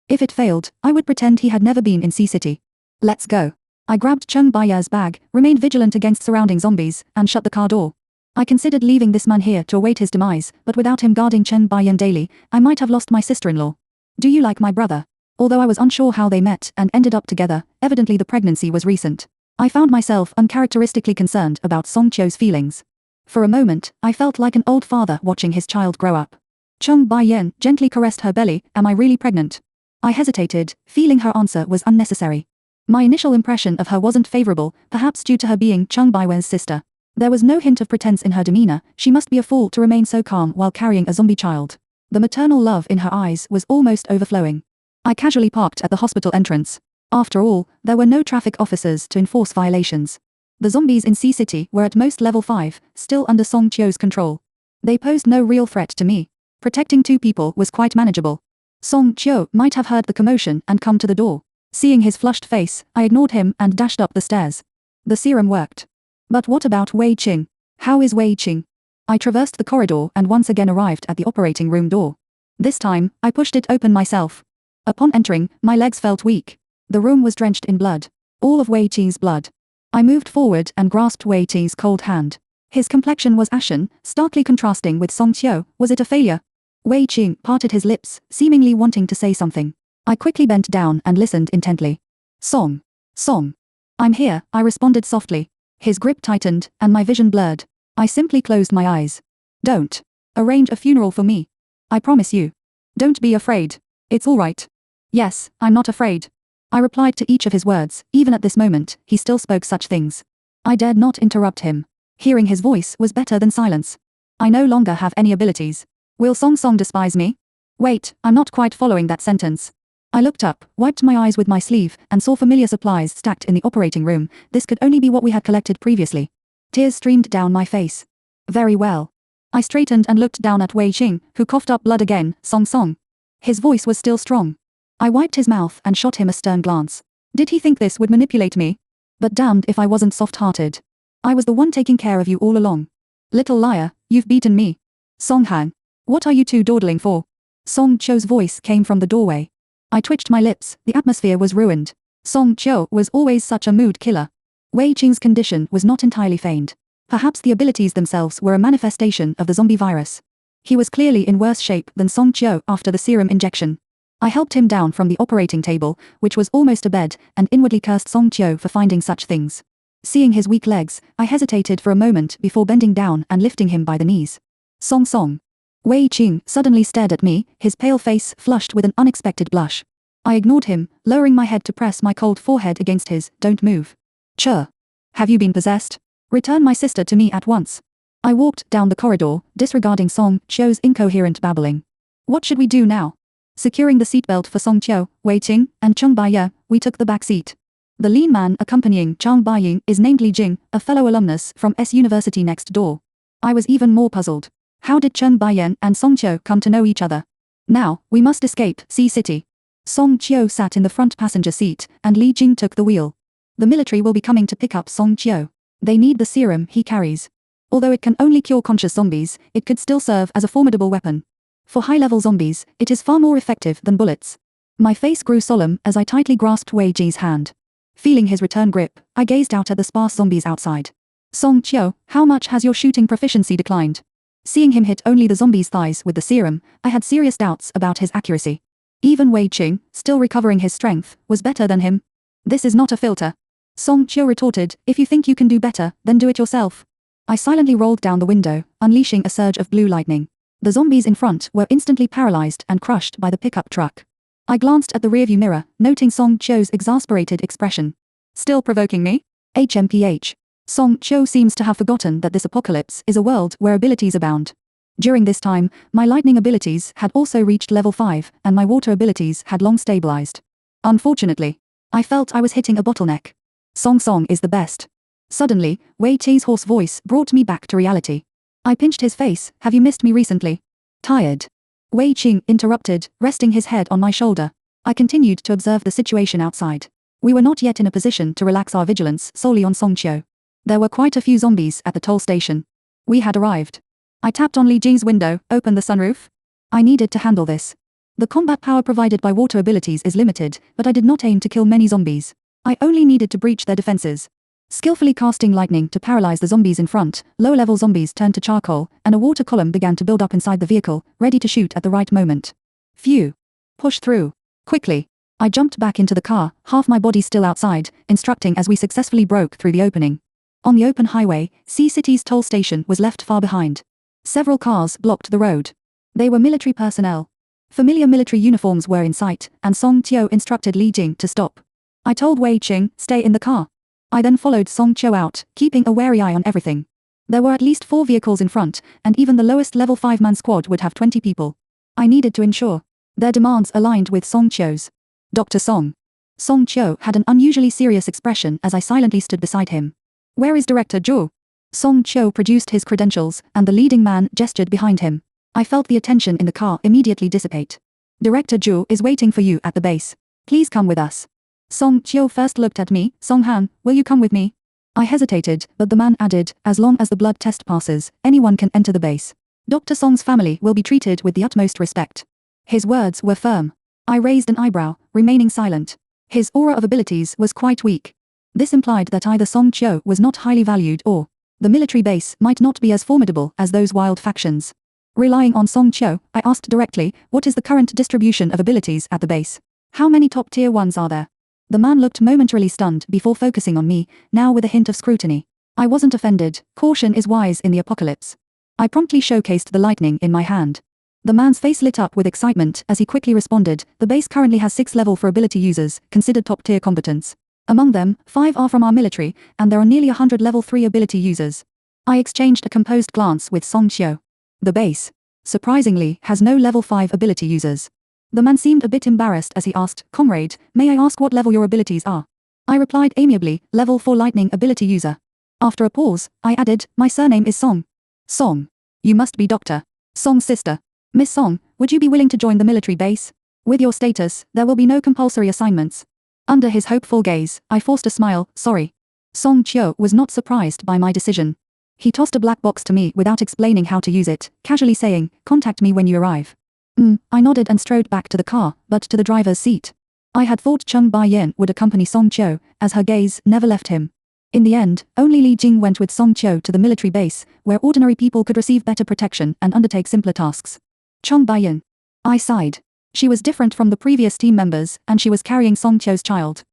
If it failed, I would pretend he had never been in Sea City. Let's go. I grabbed Cheng Baiya's bag, remained vigilant against surrounding zombies, and shut the car door. I considered leaving this man here to await his demise, but without him guarding Cheng Baiyan daily, I might have lost my sister-in-law. Do you like my brother? Although I was unsure how they met and ended up together, evidently the pregnancy was recent. I found myself uncharacteristically concerned about Song Qiu's feelings. For a moment, I felt like an old father watching his child grow up. Cheng Baiyan gently caressed her belly. Am I really pregnant? I hesitated, feeling her answer was unnecessary. My initial impression of her wasn't favorable, perhaps due to her being Cheng Baiyan's sister. There was no hint of pretense in her demeanor. She must be a fool to remain so calm while carrying a zombie child. The maternal love in her eyes was almost overflowing. I casually parked at the hospital entrance. After all, there were no traffic officers to enforce violations. The zombies in Sea City were at most level 5, still under Song Qiu's control. They posed no real threat to me. Protecting 2 people was quite manageable. Song Qiu might have heard the commotion and come to the door. Seeing his flushed face, I ignored him and dashed up the stairs. The serum worked. But what about Wei Qing? How is Wei Qing? I traversed the corridor and once again arrived at the operating room door. This time, I pushed it open myself. Upon entering, my legs felt weak. The room was drenched in blood. All of Wei Qing's blood. I moved forward and grasped Wei Qing's cold hand. His complexion was ashen, starkly contrasting with Song Qiu. Was it a failure? Wei Qing parted his lips, seemingly wanting to say something. I quickly bent down and listened intently. Song. I'm here, I responded softly. His grip tightened, and my vision blurred. I simply closed my eyes. Don't arrange a funeral for me. I promise you. Don't be afraid. It's all right. Yes, I'm not afraid. I replied to each of his words. Even at this moment, he still spoke such things. I dared not interrupt him. Hearing his voice was better than silence. I no longer have any abilities. Will Song despise me? Wait, I'm not quite following that sentence. I looked up, wiped my eyes with my sleeve, and saw familiar supplies stacked in the operating room. This could only be what we had collected previously. Tears streamed down my face. Very well. I straightened and looked down at Wei Qing, who coughed up blood again. Song. His voice was still strong. I wiped his mouth and shot him a stern glance. Did he think this would manipulate me? But damned if I wasn't soft-hearted. I was the one taking care of you all along. Little liar, you've beaten me. Song Han. What are you two dawdling for? Song Cho's voice came from the doorway. I twitched my lips, the atmosphere was ruined. Song Cho was always such a mood killer. Wei Qing's condition was not entirely feigned. Perhaps the abilities themselves were a manifestation of the zombie virus. He was clearly in worse shape than Song Cho after the serum injection. I helped him down from the operating table, which was almost a bed, and inwardly cursed Song Cho for finding such things. Seeing his weak legs, I hesitated for a moment before bending down and lifting him by the knees. Song. Wei Qing suddenly stared at me, his pale face flushed with an unexpected blush. I ignored him, lowering my head to press my cold forehead against his. Don't move. Chur. Have you been possessed? Return my sister to me at once. I walked down the corridor, disregarding Song Cho's incoherent babbling. What should we do now? Securing the seatbelt for Song Cho, Wei Qing, and Cheng Baiye, we took the back seat. The lean man accompanying Cheng Baiye is named Li Jing, a fellow alumnus from S University next door. I was even more puzzled. How did Cheng Baiye and Song Cho come to know each other? Now, we must escape Sea City. Song Cho sat in the front passenger seat, and Li Jing took the wheel. The military will be coming to pick up Song Cho. They need the serum he carries. Although it can only cure conscious zombies, it could still serve as a formidable weapon. For high-level zombies, it is far more effective than bullets. My face grew solemn as I tightly grasped Wei Ji's hand. Feeling his return grip, I gazed out at the sparse zombies outside. Song Cho, how much has your shooting proficiency declined? Seeing him hit only the zombie's thighs with the serum, I had serious doubts about his accuracy. Even Wei Qing, still recovering his strength, was better than him. This is not a filter. Song Cho retorted, if you think you can do better, then do it yourself. I silently rolled down the window, unleashing a surge of blue lightning. The zombies in front were instantly paralyzed and crushed by the pickup truck. I glanced at the rearview mirror, noting Song Cho's exasperated expression. Still provoking me? HMPH. Song Cho seems to have forgotten that this apocalypse is a world where abilities abound. During this time, my lightning abilities had also reached level 5, and my water abilities had long stabilized. Unfortunately, I felt I was hitting a bottleneck. Song is the best. Suddenly, Wei Qi's hoarse voice brought me back to reality. I pinched his face. Have you missed me recently? Tired. Wei Qing interrupted, resting his head on my shoulder. I continued to observe the situation outside. We were not yet in a position to relax our vigilance solely on Song Cho. There were quite a few zombies at the toll station. We had arrived. I tapped on Li Jing's window, opened the sunroof. I needed to handle this. The combat power provided by water abilities is limited, but I did not aim to kill many zombies. I only needed to breach their defenses. Skillfully casting lightning to paralyze the zombies in front, low-level zombies turned to charcoal, and a water column began to build up inside the vehicle, ready to shoot at the right moment. Phew. Push through. Quickly. I jumped back into the car, half my body still outside, instructing as we successfully broke through the opening. On the open highway, Sea City's toll station was left far behind. Several cars blocked the road. They were military personnel. Familiar military uniforms were in sight, and Song Cho instructed Li Jing to stop. I told Wei Qing, stay in the car. I then followed Song Cho out, keeping a wary eye on everything. There were at least 4 vehicles in front, and even the lowest level 5-man squad would have 20 people. I needed to ensure their demands aligned with Song Cho's. Dr. Song. Song Cho had an unusually serious expression as I silently stood beside him. Where is Director Zhu? Song Cho produced his credentials, and the leading man gestured behind him. I felt the attention in the car immediately dissipate. Director Zhu is waiting for you at the base. Please come with us. Song Cho first looked at me. Song Han, will you come with me? I hesitated, but the man added, as long as the blood test passes, anyone can enter the base. Dr. Song's family will be treated with the utmost respect. His words were firm. I raised an eyebrow, remaining silent. His aura of abilities was quite weak. This implied that either Song Cho was not highly valued or the military base might not be as formidable as those wild factions. Relying on Song Cho, I asked directly, what is the current distribution of abilities at the base? How many top-tier ones are there? The man looked momentarily stunned before focusing on me, now with a hint of scrutiny. I wasn't offended. Caution is wise in the apocalypse. I promptly showcased the lightning in my hand. The man's face lit up with excitement as he quickly responded, the base currently has 6 level for ability users, considered top-tier combatants. Among them, 5 are from our military, and there are nearly 100 level 3 ability users. I exchanged a composed glance with Song Cho. The base, surprisingly, has no level 5 ability users. The man seemed a bit embarrassed as he asked, Comrade, may I ask what level your abilities are? I replied amiably, level 4 lightning ability user. After a pause, I added, my surname is Song. Song. You must be Dr. Song's sister. Miss Song, would you be willing to join the military base? With your status, there will be no compulsory assignments. Under his hopeful gaze, I forced a smile, sorry. Song Chio was not surprised by my decision. He tossed a black box to me without explaining how to use it, casually saying, "Contact me when you arrive." I nodded and strode back to the car, but to the driver's seat. I had thought Chung Bai-yen would accompany Song Chio, as her gaze never left him. In the end, only Li Jing went with Song Chio to the military base, where ordinary people could receive better protection and undertake simpler tasks. Chung Bai-yen. I sighed. She was different from the previous team members, and she was carrying Song Chio's child.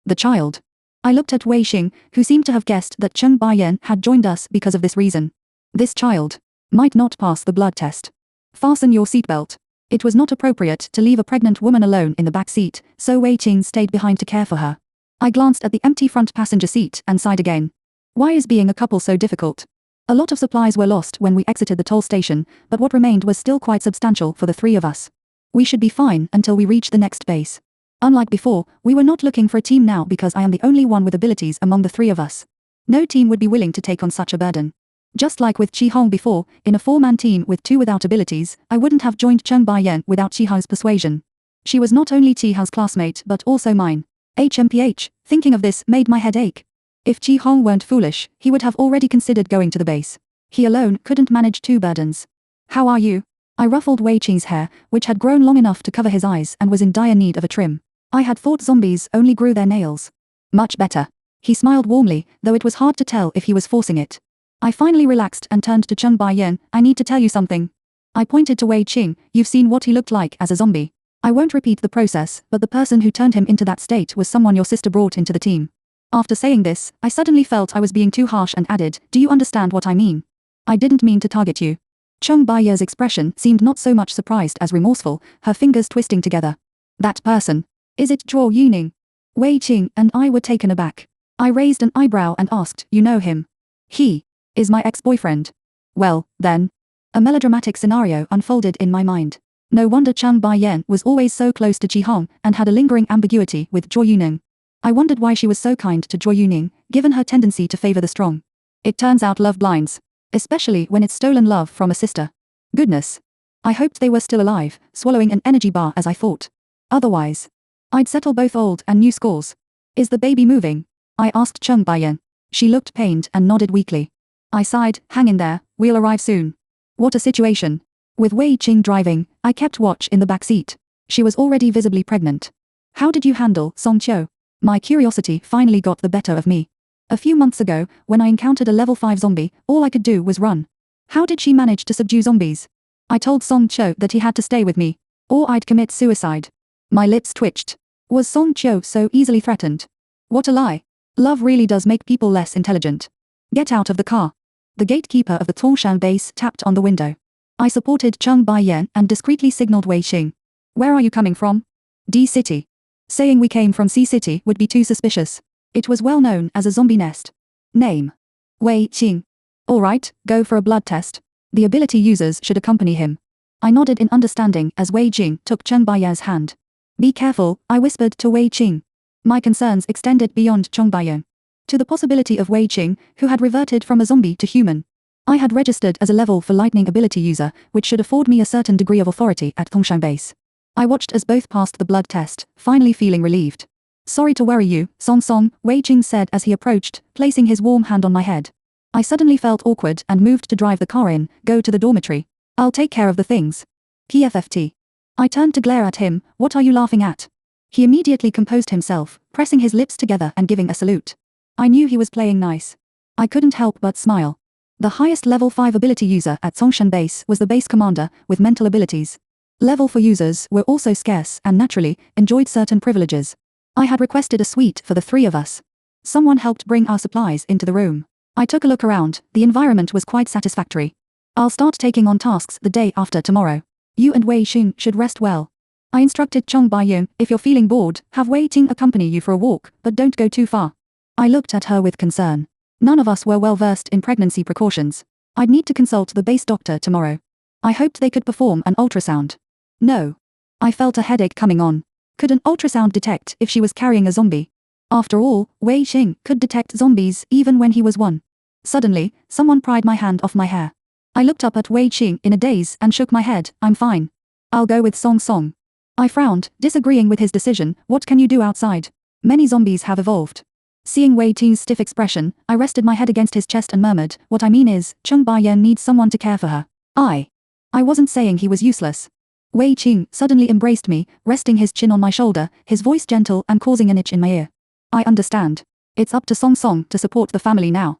The child. I looked at Wei Xing, who seemed to have guessed that Chung Bai-yen had joined us because of this reason. This child might not pass the blood test. Fasten your seatbelt. It was not appropriate to leave a pregnant woman alone in the back seat, so Wei Xing stayed behind to care for her. I glanced at the empty front passenger seat and sighed again. Why is being a couple so difficult? A lot of supplies were lost when we exited the toll station, but what remained was still quite substantial for the three of us. We should be fine until we reach the next base. Unlike before, we were not looking for a team now because I am the only one with abilities among the three of us. No team would be willing to take on such a burden. Just like with Chi Hong before, in a four-man team with two without abilities, I wouldn't have joined Chung Bai-yen without Chi Hong's persuasion. She was not only Chi Hong's classmate but also mine. HMPH, thinking of this made my head ache. If Chi Hong weren't foolish, he would have already considered going to the base. He alone couldn't manage two burdens. How are you? I ruffled Wei Qing's hair, which had grown long enough to cover his eyes and was in dire need of a trim. I had thought zombies only grew their nails. Much better. He smiled warmly, though it was hard to tell if he was forcing it. I finally relaxed and turned to Chung Bai-yen. "I need to tell you something." I pointed to Wei Qing. "You've seen what he looked like as a zombie. I won't repeat the process, but the person who turned him into that state was someone your sister brought into the team." After saying this, I suddenly felt I was being too harsh and added, "Do you understand what I mean? I didn't mean to target you." Chung Bai-yen's expression seemed not so much surprised as remorseful, her fingers twisting together. "That person. Is it Zhuo Yuning?" Wei Qing and I were taken aback. I raised an eyebrow and asked, "You know him?" "He is my ex-boyfriend." Well, then. A melodramatic scenario unfolded in my mind. No wonder Chung Bai-yen was always so close to Chi Hong and had a lingering ambiguity with Zhuo Yuning. I wondered why she was so kind to Zhuo Yuning, given her tendency to favor the strong. It turns out love blinds. Especially when it's stolen love from a sister. Goodness. I hoped they were still alive, swallowing an energy bar as I thought. Otherwise, I'd settle both old and new scores. "Is the baby moving?" I asked Chung Bai-yen. She looked pained and nodded weakly. I sighed, "Hang in there, we'll arrive soon." What a situation. With Wei Qing driving, I kept watch in the back seat. She was already visibly pregnant. How did you handle Song Chio? My curiosity finally got the better of me. A few months ago, when I encountered a level 5 zombie, all I could do was run. How did she manage to subdue zombies? I told Song Chio that he had to stay with me, or I'd commit suicide. My lips twitched. Was Song Chio so easily threatened? What a lie. Love really does make people less intelligent. Get out of the car. The gatekeeper of the Tongshan base tapped on the window. I supported Chung Bai-yen and discreetly signaled Wei Xing. "Where are you coming from?" "D City." Saying we came from C City would be too suspicious. It was well known as a zombie nest. Name: Wei Xing. All right, go for a blood test. The ability users should accompany him. I nodded in understanding as Wei Xing took Chung Bai-yen's hand. "Be careful," I whispered to Wei Xing. My concerns extended beyond Chung Bai-yen to the possibility of Wei Xing, who had reverted from a zombie to human. I had registered as a level for lightning ability user, which should afford me a certain degree of authority at Tongshan base. I watched as both passed the blood test, finally feeling relieved. "Sorry to worry you, Song," Wei Qing said as he approached, placing his warm hand on my head. I suddenly felt awkward and moved to drive the car in, go to the dormitory. "I'll take care of the things." PFFT. I turned to glare at him. "What are you laughing at?" He immediately composed himself, pressing his lips together and giving a salute. I knew he was playing nice. I couldn't help but smile. The highest level 5 ability user at Songshan base was the base commander, with mental abilities. Level 4 users were also scarce and naturally, enjoyed certain privileges. I had requested a suite for the three of us. Someone helped bring our supplies into the room. I took a look around, the environment was quite satisfactory. "I'll start taking on tasks the day after tomorrow. You and Wei Xing should rest well." I instructed Chung Bai-yen, "If you're feeling bored, have Wei Xing accompany you for a walk, but don't go too far." I looked at her with concern. None of us were well versed in pregnancy precautions. I'd need to consult the base doctor tomorrow. I hoped they could perform an ultrasound. No. I felt a headache coming on. Could an ultrasound detect if she was carrying a zombie? After all, Wei Xing could detect zombies even when he was one. Suddenly, someone pried my hand off my hair. I looked up at Wei Xing in a daze and shook my head. "I'm fine. I'll go with Song." I frowned, disagreeing with his decision. "What can you do outside? Many zombies have evolved." Seeing Wei Qing's stiff expression, I rested my head against his chest and murmured, "What I mean is, Chung Ba-yen needs someone to care for her." I wasn't saying he was useless. Wei Qing suddenly embraced me, resting his chin on my shoulder, his voice gentle and causing an itch in my ear. "I understand. It's up to Song Song to support the family now."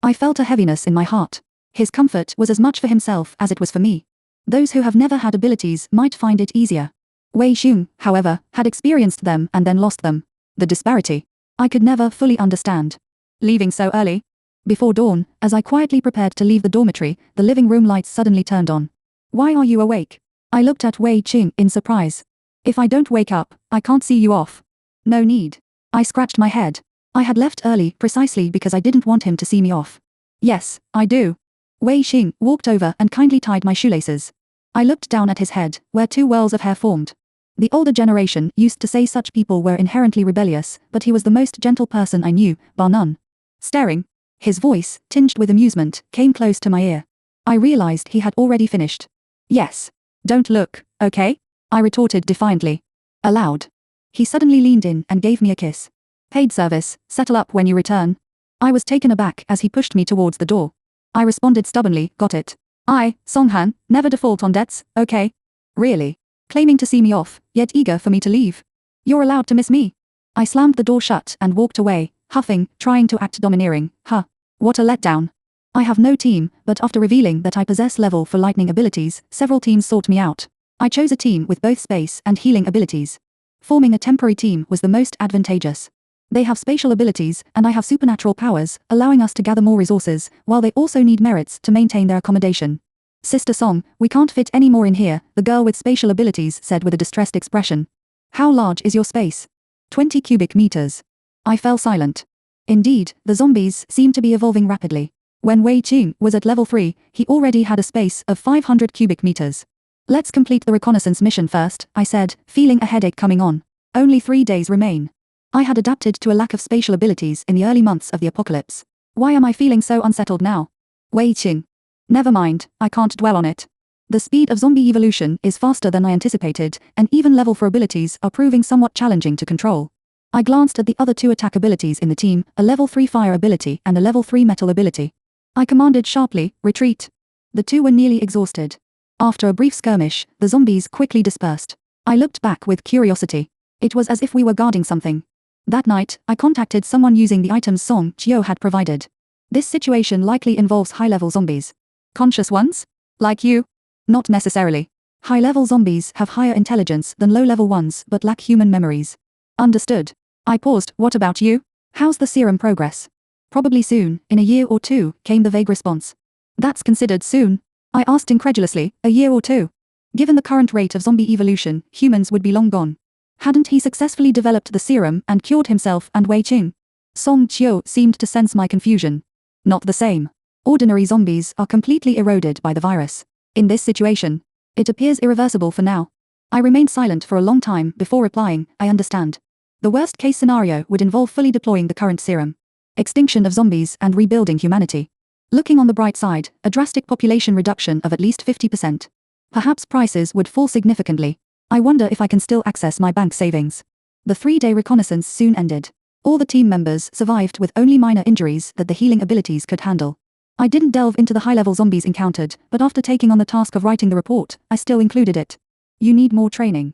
I felt a heaviness in my heart. His comfort was as much for himself as it was for me. Those who have never had abilities might find it easier. Wei Qing, however, had experienced them and then lost them. The disparity I could never fully understand. Leaving so early? Before dawn, as I quietly prepared to leave the dormitory, the living room lights suddenly turned on. "Why are you awake?" I looked at Wei Qing in surprise. "If I don't wake up, I can't see you off." "No need." I scratched my head. I had left early precisely because I didn't want him to see me off. "Yes, I do." Wei Qing walked over and kindly tied my shoelaces. I looked down at his head, where two whirls of hair formed. The older generation used to say such people were inherently rebellious, but he was the most gentle person I knew, bar none. Staring. His voice, tinged with amusement, came close to my ear. I realized he had already finished. "Yes. Don't look, okay?" I retorted defiantly. Aloud. He suddenly leaned in and gave me a kiss. "Paid service, settle up when you return." I was taken aback as he pushed me towards the door. I responded stubbornly, "Got it. Songhan, never default on debts, okay?" "Really?" Claiming to see me off, yet eager for me to leave. "You're allowed to miss me." I slammed the door shut and walked away, huffing, trying to act domineering. What a letdown. I have no team, but after revealing that I possess level for lightning abilities, several teams sought me out. I chose a team with both space and healing abilities. Forming a temporary team was the most advantageous. They have spatial abilities, and I have supernatural powers, allowing us to gather more resources, while they also need merits to maintain their accommodation. "Sister Song, we can't fit any more in here," the girl with spatial abilities said with a distressed expression. "How large is your space?" 20 cubic meters. I fell silent. Indeed, the zombies seemed to be evolving rapidly. When Wei Qing was at level 3, he already had a space of 500 cubic meters. "Let's complete the reconnaissance mission first," I said, feeling a headache coming on. Only 3 days remain. I had adapted to a lack of spatial abilities in the early months of the apocalypse. Why am I feeling so unsettled now? Wei Qing. Never mind, I can't dwell on it. The speed of zombie evolution is faster than I anticipated, and even level 4 abilities are proving somewhat challenging to control. I glanced at the other 2 attack abilities in the team, a level 3 fire ability and a level 3 metal ability. I commanded sharply, "Retreat." The 2 were nearly exhausted. After a brief skirmish, the zombies quickly dispersed. I looked back with curiosity. It was as if we were guarding something. That night, I contacted someone using the items Song Chio had provided. This situation likely involves high-level zombies. Conscious ones? Like you? Not necessarily. High-level zombies have higher intelligence than low-level ones but lack human memories. Understood. I paused. "What about you? How's the serum progress?" "Probably soon, in a year or 2, came the vague response. "That's considered soon?" I asked incredulously. "A year or 2? Given the current rate of zombie evolution, humans would be long gone. Hadn't he successfully developed the serum and cured himself and Wei Qing?" Song Chio seemed to sense my confusion. "Not the same. Ordinary zombies are completely eroded by the virus. In this situation, it appears irreversible for now." I remained silent for a long time before replying, "I understand. The worst-case scenario would involve fully deploying the current serum. Extinction of zombies and rebuilding humanity. Looking on the bright side, a drastic population reduction of at least 50%. Perhaps prices would fall significantly. I wonder if I can still access my bank savings." The 3-day reconnaissance soon ended. All the team members survived with only minor injuries that the healing abilities could handle. I didn't delve into the high-level zombies encountered, but after taking on the task of writing the report, I still included it. "You need more training."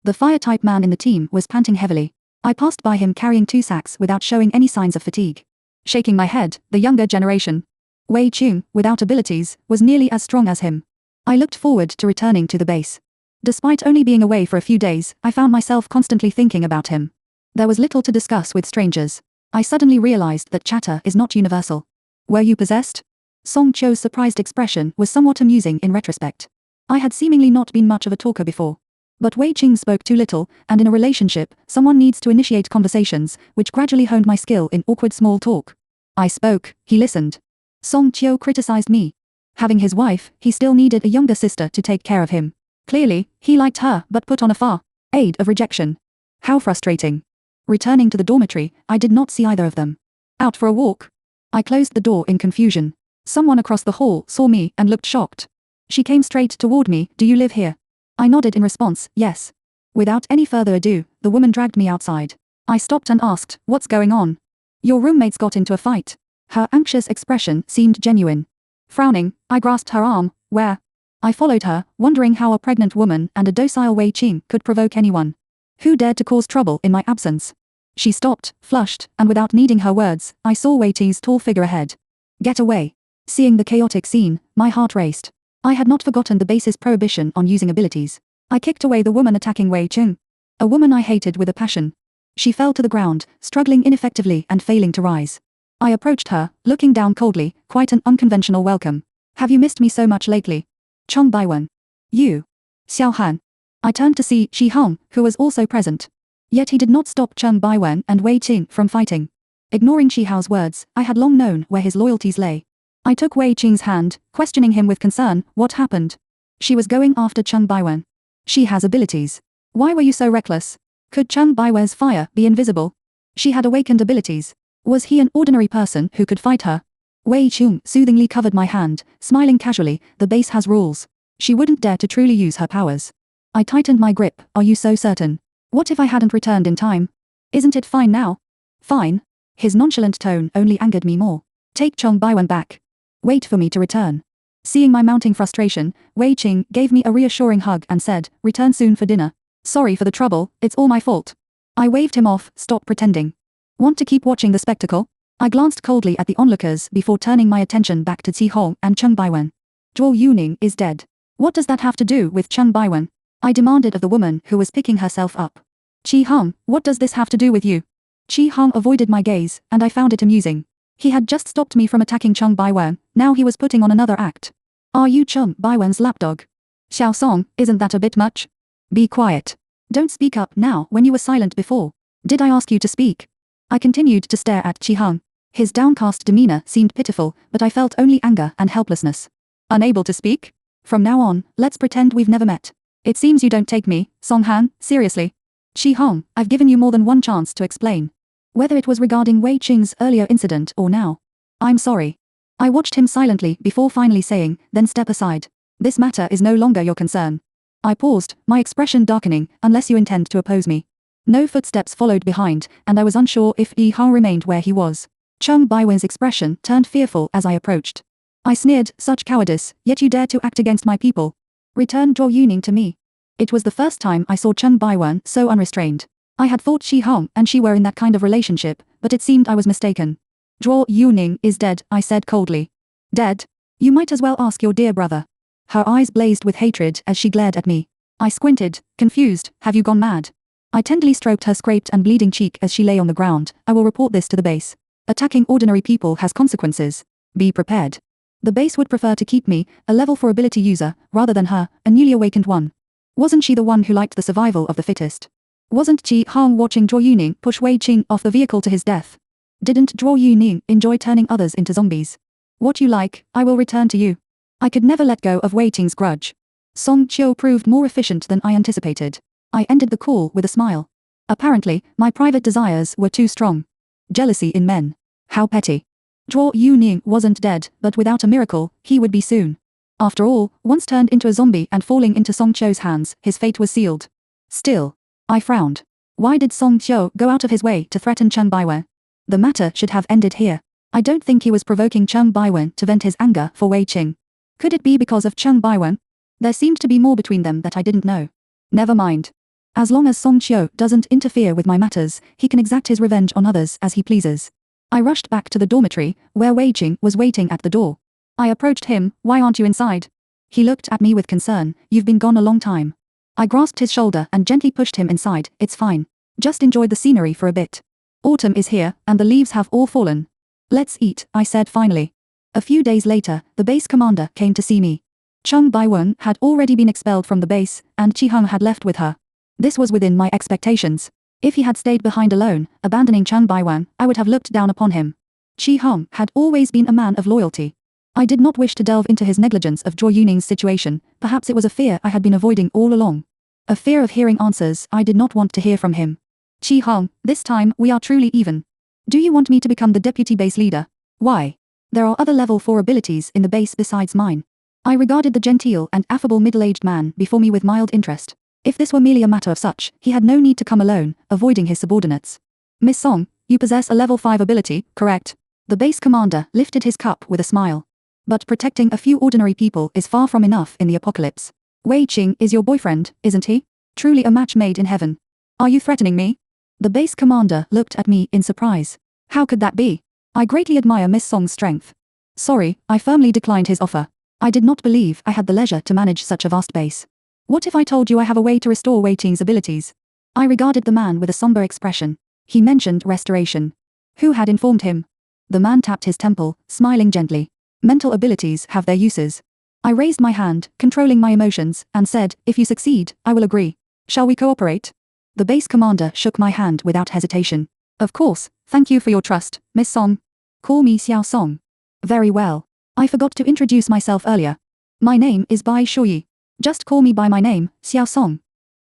The fire-type man in the team was panting heavily. I passed by him carrying 2 sacks without showing any signs of fatigue. Shaking my head, the younger generation. Wei Qing, without abilities, was nearly as strong as him. I looked forward to returning to the base. Despite only being away for a few days, I found myself constantly thinking about him. There was little to discuss with strangers. I suddenly realized that chatter is not universal. "Were you possessed?" Song Chio's surprised expression was somewhat amusing in retrospect. I had seemingly not been much of a talker before. But Wei Qing spoke too little, and in a relationship, someone needs to initiate conversations, which gradually honed my skill in awkward small talk. I spoke, he listened. Song Chio criticized me. Having his wife, he still needed a younger sister to take care of him. Clearly, he liked her but put on a facade of rejection. How frustrating. Returning to the dormitory, I did not see either of them. Out for a walk? I closed the door in confusion. Someone across the hall saw me and looked shocked. She came straight toward me. "Do you live here?" I nodded in response, "Yes." Without any further ado, the woman dragged me outside. I stopped and asked, "What's going on?" "Your roommates got into a fight." Her anxious expression seemed genuine. Frowning, I grasped her arm. "Where?" I followed her, wondering how a pregnant woman and a docile Wei Qing could provoke anyone. Who dared to cause trouble in my absence? She stopped, flushed, and without needing her words, I saw Wei Qing's tall figure ahead. "Get away." Seeing the chaotic scene, my heart raced. I had not forgotten the base's prohibition on using abilities. I kicked away the woman attacking Wei Qing. A woman I hated with a passion. She fell to the ground, struggling ineffectively and failing to rise. I approached her, looking down coldly, quite an unconventional welcome. "Have you missed me so much lately?" "Chong Baiwen." "You?" "Xiao Han." I turned to see Shi Hong, who was also present. Yet he did not stop Cheng Baiwen and Wei Qing from fighting. Ignoring Shi Hao's words, I had long known where his loyalties lay. I took Wei Qing's hand, questioning him with concern. "What happened?" "She was going after Cheng Baiwen. She has abilities." "Why were you so reckless? Could Cheng Baiwen's fire be invisible?" "She had awakened abilities. Was he an ordinary person who could fight her?" Wei Qing soothingly covered my hand, smiling casually. "The base has rules. She wouldn't dare to truly use her powers." I tightened my grip. "Are you so certain? What if I hadn't returned in time? Isn't it fine now?" "Fine?" His nonchalant tone only angered me more. "Take Chong Baiwen back. Wait for me to return." Seeing my mounting frustration, Wei Qing gave me a reassuring hug and said, "Return soon for dinner." "Sorry for the trouble, it's all my fault." I waved him off. "Stop pretending. Want to keep watching the spectacle?" I glanced coldly at the onlookers before turning my attention back to Qi Hong and Cheng Baiwen. "Zhuo Yuning is dead. What does that have to do with Cheng Baiwen?" I demanded of the woman who was picking herself up. "Qi Hong, what does this have to do with you?" Qi Hong avoided my gaze, and I found it amusing. He had just stopped me from attacking Cheng Baiwen, now he was putting on another act. "Are you Cheng Baiwen's lapdog?" "Xiao Song, isn't that a bit much?" "Be quiet. Don't speak up now when you were silent before." "Did I ask you to speak?" I continued to stare at Qi Hong. His downcast demeanor seemed pitiful, but I felt only anger and helplessness. "Unable to speak? From now on, let's pretend we've never met. It seems you don't take me, Song Han, seriously." "Qi Hong, I've given you more than one chance to explain. Whether it was regarding Wei Qing's earlier incident or now. I'm sorry." I watched him silently before finally saying, "Then step aside. This matter is no longer your concern." I paused, my expression darkening. "Unless you intend to oppose me." No footsteps followed behind, and I was unsure if Yi Hong remained where he was. Cheng Baiwen's expression turned fearful as I approached. I sneered, "Such cowardice, yet you dare to act against my people. Return Zhuo Yuning to me." It was the first time I saw Cheng Baiwen so unrestrained. I had thought Shi Hong and she were in that kind of relationship, but it seemed I was mistaken. "Zhuo Yuning is dead," I said coldly. "Dead? You might as well ask your dear brother." Her eyes blazed with hatred as she glared at me. I squinted, confused. "Have you gone mad?" I tenderly stroked her scraped and bleeding cheek as she lay on the ground. "I will report this to the base. Attacking ordinary people has consequences. Be prepared. The base would prefer to keep me, a level 4 ability user, rather than her, a newly awakened one. Wasn't she the one who liked the survival of the fittest? Wasn't Qi Hong watching Zhuo Yuning push Wei Qing off the vehicle to his death? Didn't Zhuo Yuning enjoy turning others into zombies? What you like, I will return to you." I could never let go of Wei Qing's grudge. Song Qiu proved more efficient than I anticipated. I ended the call with a smile. Apparently, my private desires were too strong. Jealousy in men. How petty. Zhuo Yuning wasn't dead, but without a miracle, he would be soon. After all, once turned into a zombie and falling into Song Qiu's hands, his fate was sealed. Still, I frowned. Why did Song Qiu go out of his way to threaten Cheng Baiwen? The matter should have ended here. I don't think he was provoking Cheng Baiwen to vent his anger for Wei Qing. Could it be because of Cheng Baiwen? There seemed to be more between them that I didn't know. Never mind. As long as Song Qiu doesn't interfere with my matters, he can exact his revenge on others as he pleases. I rushed back to the dormitory, where Wei Qing was waiting at the door. I approached him. "Why aren't you inside?" He looked at me with concern. "You've been gone a long time." I grasped his shoulder and gently pushed him inside. "It's fine. Just enjoy the scenery for a bit. Autumn is here, and the leaves have all fallen. Let's eat," I said finally. A few days later, the base commander came to see me. Cheng Baiwen had already been expelled from the base, and Qi Hong had left with her. This was within my expectations. If he had stayed behind alone, abandoning Cheng Baiwen, I would have looked down upon him. Qi Hong had always been a man of loyalty. I did not wish to delve into his negligence of Zhuo Yuning's situation. Perhaps it was a fear I had been avoiding all along. A fear of hearing answers I did not want to hear from him. "Qi Hong, this time we are truly even. Do you want me to become the deputy base leader?" "Why? There are other level 4 abilities in the base besides mine." I regarded the genteel and affable middle-aged man before me with mild interest. If this were merely a matter of such, he had no need to come alone, avoiding his subordinates. Miss Song, you possess a level 5 ability, correct? The base commander lifted his cup with a smile. But protecting a few ordinary people is far from enough in the apocalypse. Wei Qing is your boyfriend, isn't he? Truly a match made in heaven. Are you threatening me? The base commander looked at me in surprise. How could that be? I greatly admire Miss Song's strength. Sorry, I firmly declined his offer. I did not believe I had the leisure to manage such a vast base. What if I told you I have a way to restore Wei Qing's abilities? I regarded the man with a somber expression. He mentioned restoration. Who had informed him? The man tapped his temple, smiling gently. Mental abilities have their uses. I raised my hand, controlling my emotions, and said, if you succeed, I will agree. Shall we cooperate? The base commander shook my hand without hesitation. Of course, thank you for your trust, Miss Song. Call me Xiao Song. Very well. I forgot to introduce myself earlier. My name is Bai Shuyi. Just call me by my name, Xiao Song.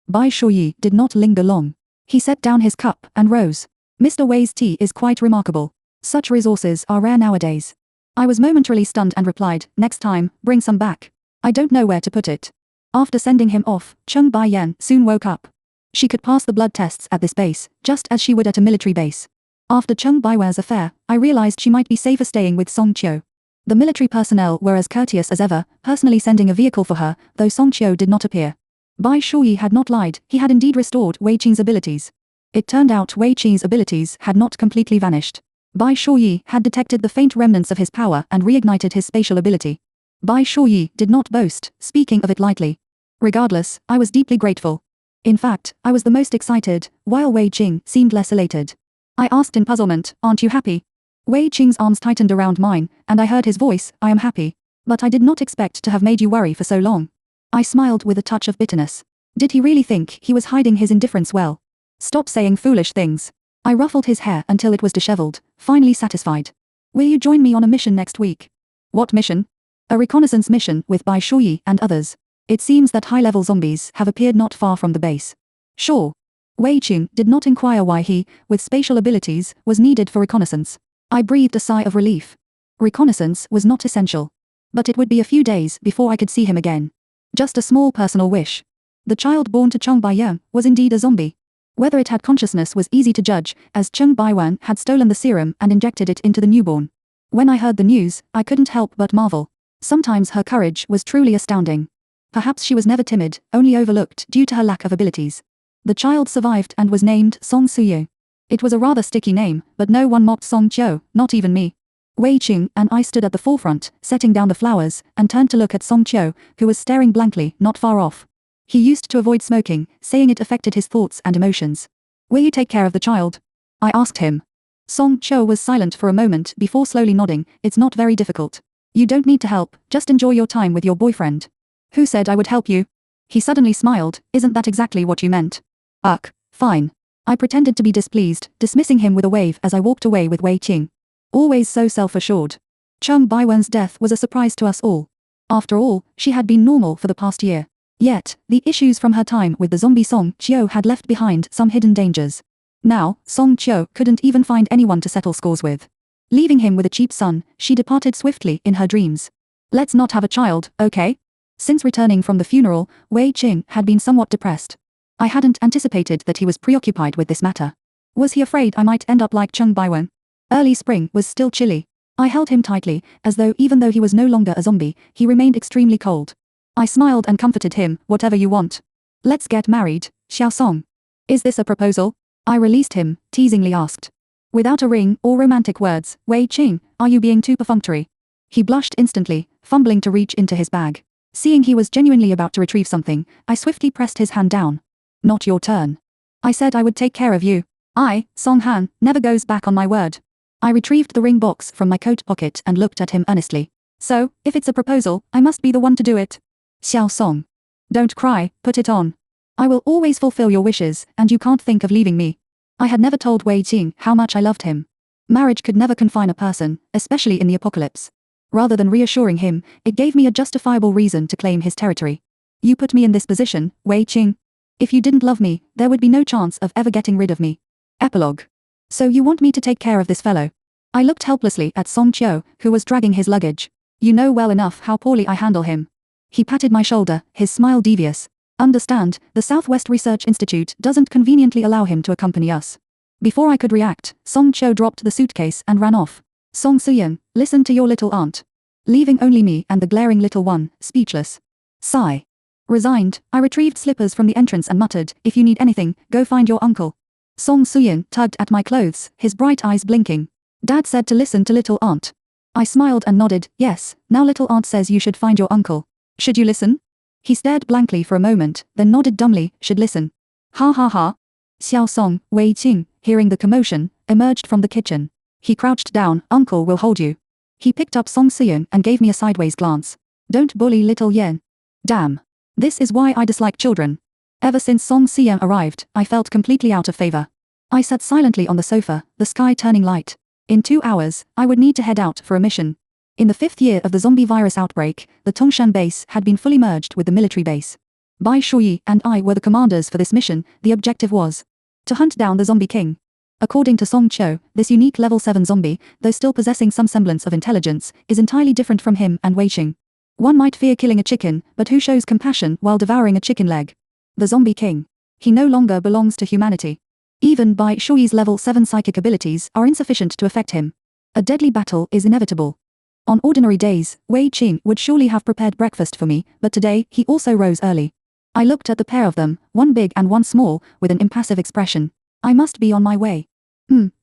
Bai Shuyi did not linger long. He set down his cup and rose. Mr. Wei's tea is quite remarkable. Such resources are rare nowadays. I was momentarily stunned and replied, next time, bring some back. I don't know where to put it. After sending him off, Cheng Baiyan soon woke up. She could pass the blood tests at this base, just as she would at a military base. After Cheng Baiwan's affair, I realized she might be safer staying with Song Qiu. The military personnel were as courteous as ever, personally sending a vehicle for her, though Song Qiu did not appear. Bai Shuyi had not lied, he had indeed restored Wei Qing's abilities. It turned out Wei Qing's abilities had not completely vanished. Bai Shuyi had detected the faint remnants of his power and reignited his spatial ability. Bai Shuyi did not boast, speaking of it lightly. Regardless, I was deeply grateful. In fact, I was the most excited, while Wei Qing seemed less elated. I asked in puzzlement, aren't you happy? Wei Qing's arms tightened around mine, and I heard his voice, I am happy. But I did not expect to have made you worry for so long. I smiled with a touch of bitterness. Did he really think he was hiding his indifference well? Stop saying foolish things. I ruffled his hair until it was disheveled, finally satisfied. Will you join me on a mission next week? What mission? A reconnaissance mission with Bai Shuyi and others. It seems that high-level zombies have appeared not far from the base. Sure. Wei Qing did not inquire why he, with spatial abilities, was needed for reconnaissance. I breathed a sigh of relief. Reconnaissance was not essential. But it would be a few days before I could see him again. Just a small personal wish. The child born to Cheng Baiyan was indeed a zombie. Whether it had consciousness was easy to judge, as Cheng Baiwan had stolen the serum and injected it into the newborn. When I heard the news, I couldn't help but marvel. Sometimes her courage was truly astounding. Perhaps she was never timid, only overlooked due to her lack of abilities. The child survived and was named Song Suyu. It was a rather sticky name, but no one mocked Song Qiu, not even me. Wei Qing and I stood at the forefront, setting down the flowers, and turned to look at Song Qiu, who was staring blankly, not far off. He used to avoid smoking, saying it affected his thoughts and emotions. Will you take care of the child? I asked him. Song Qiu was silent for a moment before slowly nodding, it's not very difficult. You don't need to help, just enjoy your time with your boyfriend. Who said I would help you? He suddenly smiled, isn't that exactly what you meant? Ugh, fine. I pretended to be displeased, dismissing him with a wave as I walked away with Wei Qing. Always so self-assured. Cheng Baiwen's death was a surprise to us all. After all, she had been normal for the past year. Yet, the issues from her time with the zombie Song Qiu had left behind some hidden dangers. Now, Song Qiu couldn't even find anyone to settle scores with. Leaving him with a cheap son, she departed swiftly in her dreams. Let's not have a child, okay? Since returning from the funeral, Wei Qing had been somewhat depressed. I hadn't anticipated that he was preoccupied with this matter. Was he afraid I might end up like Cheng Baiwen? Early spring was still chilly. I held him tightly, as though even though he was no longer a zombie, he remained extremely cold. I smiled and comforted him, whatever you want. Let's get married, Xiao Song. Is this a proposal? I released him, teasingly asked. Without a ring or romantic words, Wei Qing, are you being too perfunctory? He blushed instantly, fumbling to reach into his bag. Seeing he was genuinely about to retrieve something, I swiftly pressed his hand down. Not your turn. I said I would take care of you. I, Song Han, never goes back on my word. I retrieved the ring box from my coat pocket and looked at him earnestly. So, if it's a proposal, I must be the one to do it. Xiao Song. Don't cry, put it on. I will always fulfill your wishes, and you can't think of leaving me. I had never told Wei Qing how much I loved him. Marriage could never confine a person, especially in the apocalypse. Rather than reassuring him, it gave me a justifiable reason to claim his territory. You put me in this position, Wei Qing. If you didn't love me, there would be no chance of ever getting rid of me. Epilogue. So you want me to take care of this fellow? I looked helplessly at Song Qiu, who was dragging his luggage. You know well enough how poorly I handle him. He patted my shoulder, his smile devious. Understand, the Southwest Research Institute doesn't conveniently allow him to accompany us. Before I could react, Song Cho dropped the suitcase and ran off. Song Soo-young, listen to your little aunt. Leaving only me and the glaring little one, speechless. Sigh. Resigned, I retrieved slippers from the entrance and muttered, if you need anything, go find your uncle. Song Soo-young tugged at my clothes, his bright eyes blinking. Dad said to listen to little aunt. I smiled and nodded, yes, now little aunt says you should find your uncle. Should you listen? He stared blankly for a moment, then nodded dumbly, should listen. Ha ha ha. Xiao Song, Wei Qing, hearing the commotion, emerged from the kitchen. He crouched down, uncle will hold you. He picked up Song Soo-young and gave me a sideways glance. Don't bully little Yen. Damn. This is why I dislike children. Ever since Song Soo-young arrived, I felt completely out of favor. I sat silently on the sofa, the sky turning light. In 2 hours, I would need to head out for a mission. In the 5th year of the zombie virus outbreak, the Tongshan base had been fully merged with the military base. Bai Shuyi and I were the commanders for this mission. The objective was to hunt down the zombie king. According to Song Cho, this unique level 7 zombie, though still possessing some semblance of intelligence, is entirely different from him and Wei Qing. One might fear killing a chicken, but who shows compassion while devouring a chicken leg? The zombie king. He no longer belongs to humanity. Even Bai Shuyi's level 7 psychic abilities are insufficient to affect him. A deadly battle is inevitable. On ordinary days, Wei Qing would surely have prepared breakfast for me, but today, he also rose early. I looked at the pair of them, one big and one small, with an impassive expression. I must be on my way.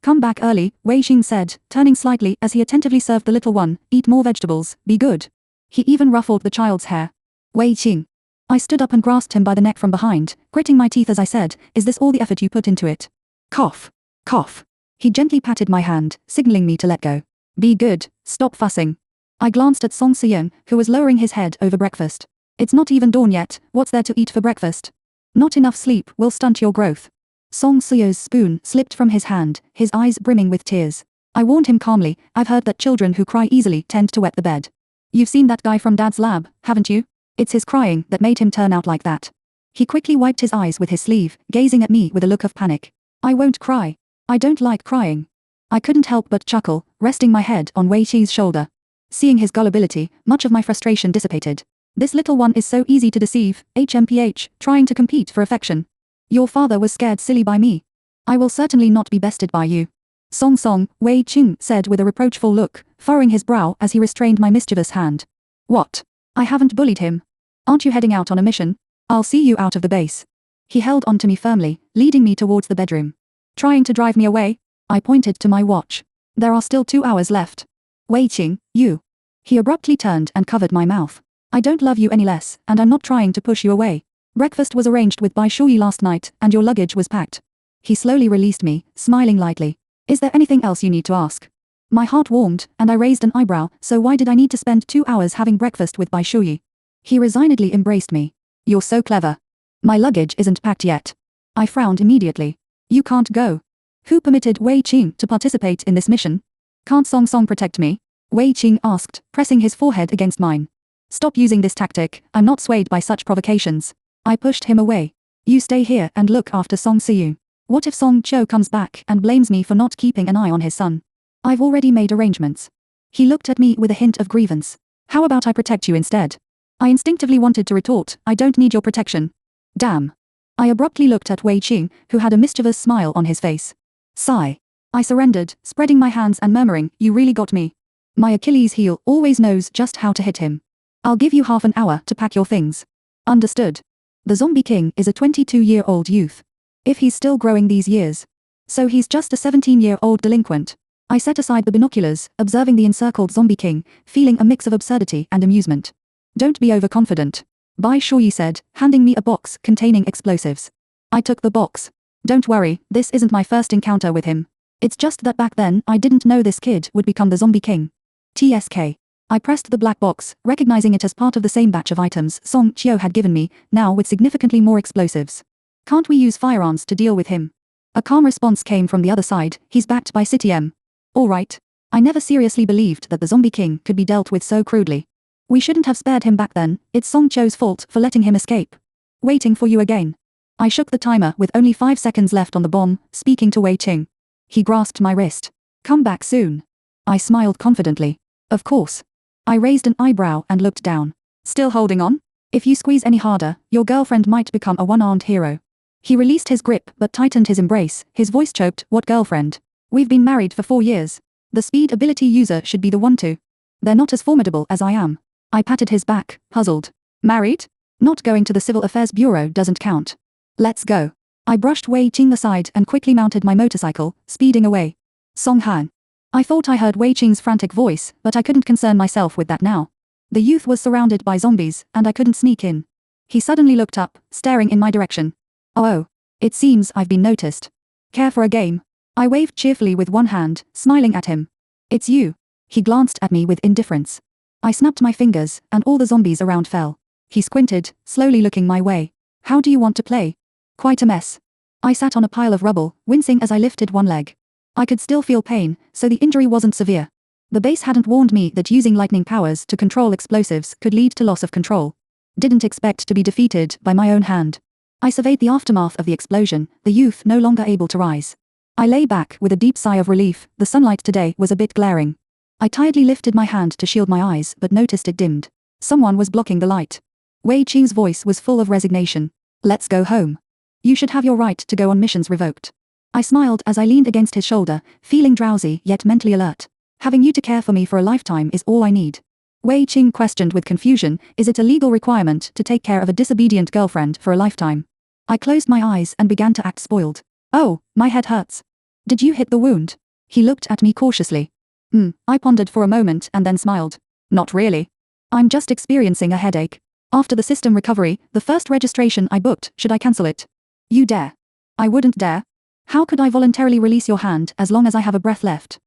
Come back early, Wei Qing said, turning slightly as he attentively served the little one, eat more vegetables, be good. He even ruffled the child's hair. Wei Qing. I stood up and grasped him by the neck from behind, gritting my teeth as I said, is this all the effort you put into it? Cough. Cough. He gently patted my hand, signaling me to let go. Be good, stop fussing. I glanced at Song Soo-young, who was lowering his head over breakfast. It's not even dawn yet, what's there to eat for breakfast? Not enough sleep will stunt your growth. Song Soo-young's spoon slipped from his hand, his eyes brimming with tears. I warned him calmly, I've heard that children who cry easily tend to wet the bed. You've seen that guy from Dad's lab, haven't you? It's his crying that made him turn out like that. He quickly wiped his eyes with his sleeve, gazing at me with a look of panic. I won't cry. I don't like crying. I couldn't help but chuckle, resting my head on Wei Qing's shoulder. Seeing his gullibility, much of my frustration dissipated. This little one is so easy to deceive, HMPH, trying to compete for affection. Your father was scared silly by me. I will certainly not be bested by you. Song, Wei Qing said with a reproachful look, furrowing his brow as he restrained my mischievous hand. What? I haven't bullied him. Aren't you heading out on a mission? I'll see you out of the base. He held onto me firmly, leading me towards the bedroom. Trying to drive me away? I pointed to my watch. There are still 2 hours left. Wei Qing, you. He abruptly turned and covered my mouth. I don't love you any less, and I'm not trying to push you away. Breakfast was arranged with Bai Shuyi last night, and your luggage was packed. He slowly released me, smiling lightly. Is there anything else you need to ask? My heart warmed, and I raised an eyebrow, so why did I need to spend 2 hours having breakfast with Bai Shuyi? He resignedly embraced me. You're so clever. My luggage isn't packed yet. I frowned immediately. You can't go. Who permitted Wei Qing to participate in this mission? Can't Song protect me? Wei Qing asked, pressing his forehead against mine. Stop using this tactic, I'm not swayed by such provocations. I pushed him away. You stay here and look after Song Soo-young. What if Song Cho comes back and blames me for not keeping an eye on his son? I've already made arrangements. He looked at me with a hint of grievance. How about I protect you instead? I instinctively wanted to retort, I don't need your protection. Damn. I abruptly looked at Wei Qing, who had a mischievous smile on his face. Sigh. I surrendered, spreading my hands and murmuring, you really got me. My Achilles heel always knows just how to hit him. I'll give you half an hour to pack your things. Understood. The zombie king is a 22-year-old youth. If he's still growing these years. So he's just a 17-year-old delinquent. I set aside the binoculars, observing the encircled zombie king, feeling a mix of absurdity and amusement. Don't be overconfident. Bai Shuyi said, handing me a box containing explosives. I took the box. Don't worry, this isn't my first encounter with him. It's just that back then I didn't know this kid would become the zombie king. TSK. I pressed the black box, recognizing it as part of the same batch of items Song Chio had given me, now with significantly more explosives. Can't we use firearms to deal with him? A calm response came from the other side, he's backed by City M. Alright. I never seriously believed that the zombie king could be dealt with so crudely. We shouldn't have spared him back then, it's Song Cho's fault for letting him escape. Waiting for you again. I shook the timer with only 5 seconds left on the bomb, speaking to Wei Qing. He grasped my wrist. Come back soon. I smiled confidently. Of course. I raised an eyebrow and looked down. Still holding on? If you squeeze any harder, your girlfriend might become a one-armed hero. He released his grip but tightened his embrace, his voice choked, "What girlfriend? We've been married for 4 years. The speed ability user should be the one to. They're not as formidable as I am." I patted his back, puzzled. "Married? Not going to the Civil Affairs Bureau doesn't count. Let's go." I brushed Wei Qing aside and quickly mounted my motorcycle, speeding away. Song Han. I thought I heard Wei Qing's frantic voice, but I couldn't concern myself with that now. The youth was surrounded by zombies, and I couldn't sneak in. He suddenly looked up, staring in my direction. "Oh, it seems I've been noticed. Care for a game?" I waved cheerfully with one hand, smiling at him. "It's you." He glanced at me with indifference. I snapped my fingers, and all the zombies around fell. He squinted, slowly looking my way. "How do you want to play?" "Quite a mess." I sat on a pile of rubble, wincing as I lifted one leg. I could still feel pain, so the injury wasn't severe. The base hadn't warned me that using lightning powers to control explosives could lead to loss of control. Didn't expect to be defeated by my own hand. I surveyed the aftermath of the explosion, the youth no longer able to rise. I lay back with a deep sigh of relief. The sunlight today was a bit glaring. I tiredly lifted my hand to shield my eyes but noticed it dimmed. Someone was blocking the light. Wei Qing's voice was full of resignation. "Let's go home. You should have your right to go on missions revoked." I smiled as I leaned against his shoulder, feeling drowsy yet mentally alert. "Having you to care for me for a lifetime is all I need." Wei Qing questioned with confusion, "Is it a legal requirement to take care of a disobedient girlfriend for a lifetime?" I closed my eyes and began to act spoiled. "Oh, my head hurts." "Did you hit the wound?" He looked at me cautiously. I pondered for a moment and then smiled. "Not really. I'm just experiencing a headache. After the system recovery, the first registration I booked, should I cancel it?" "You dare." "I wouldn't dare. How could I voluntarily release your hand as long as I have a breath left?"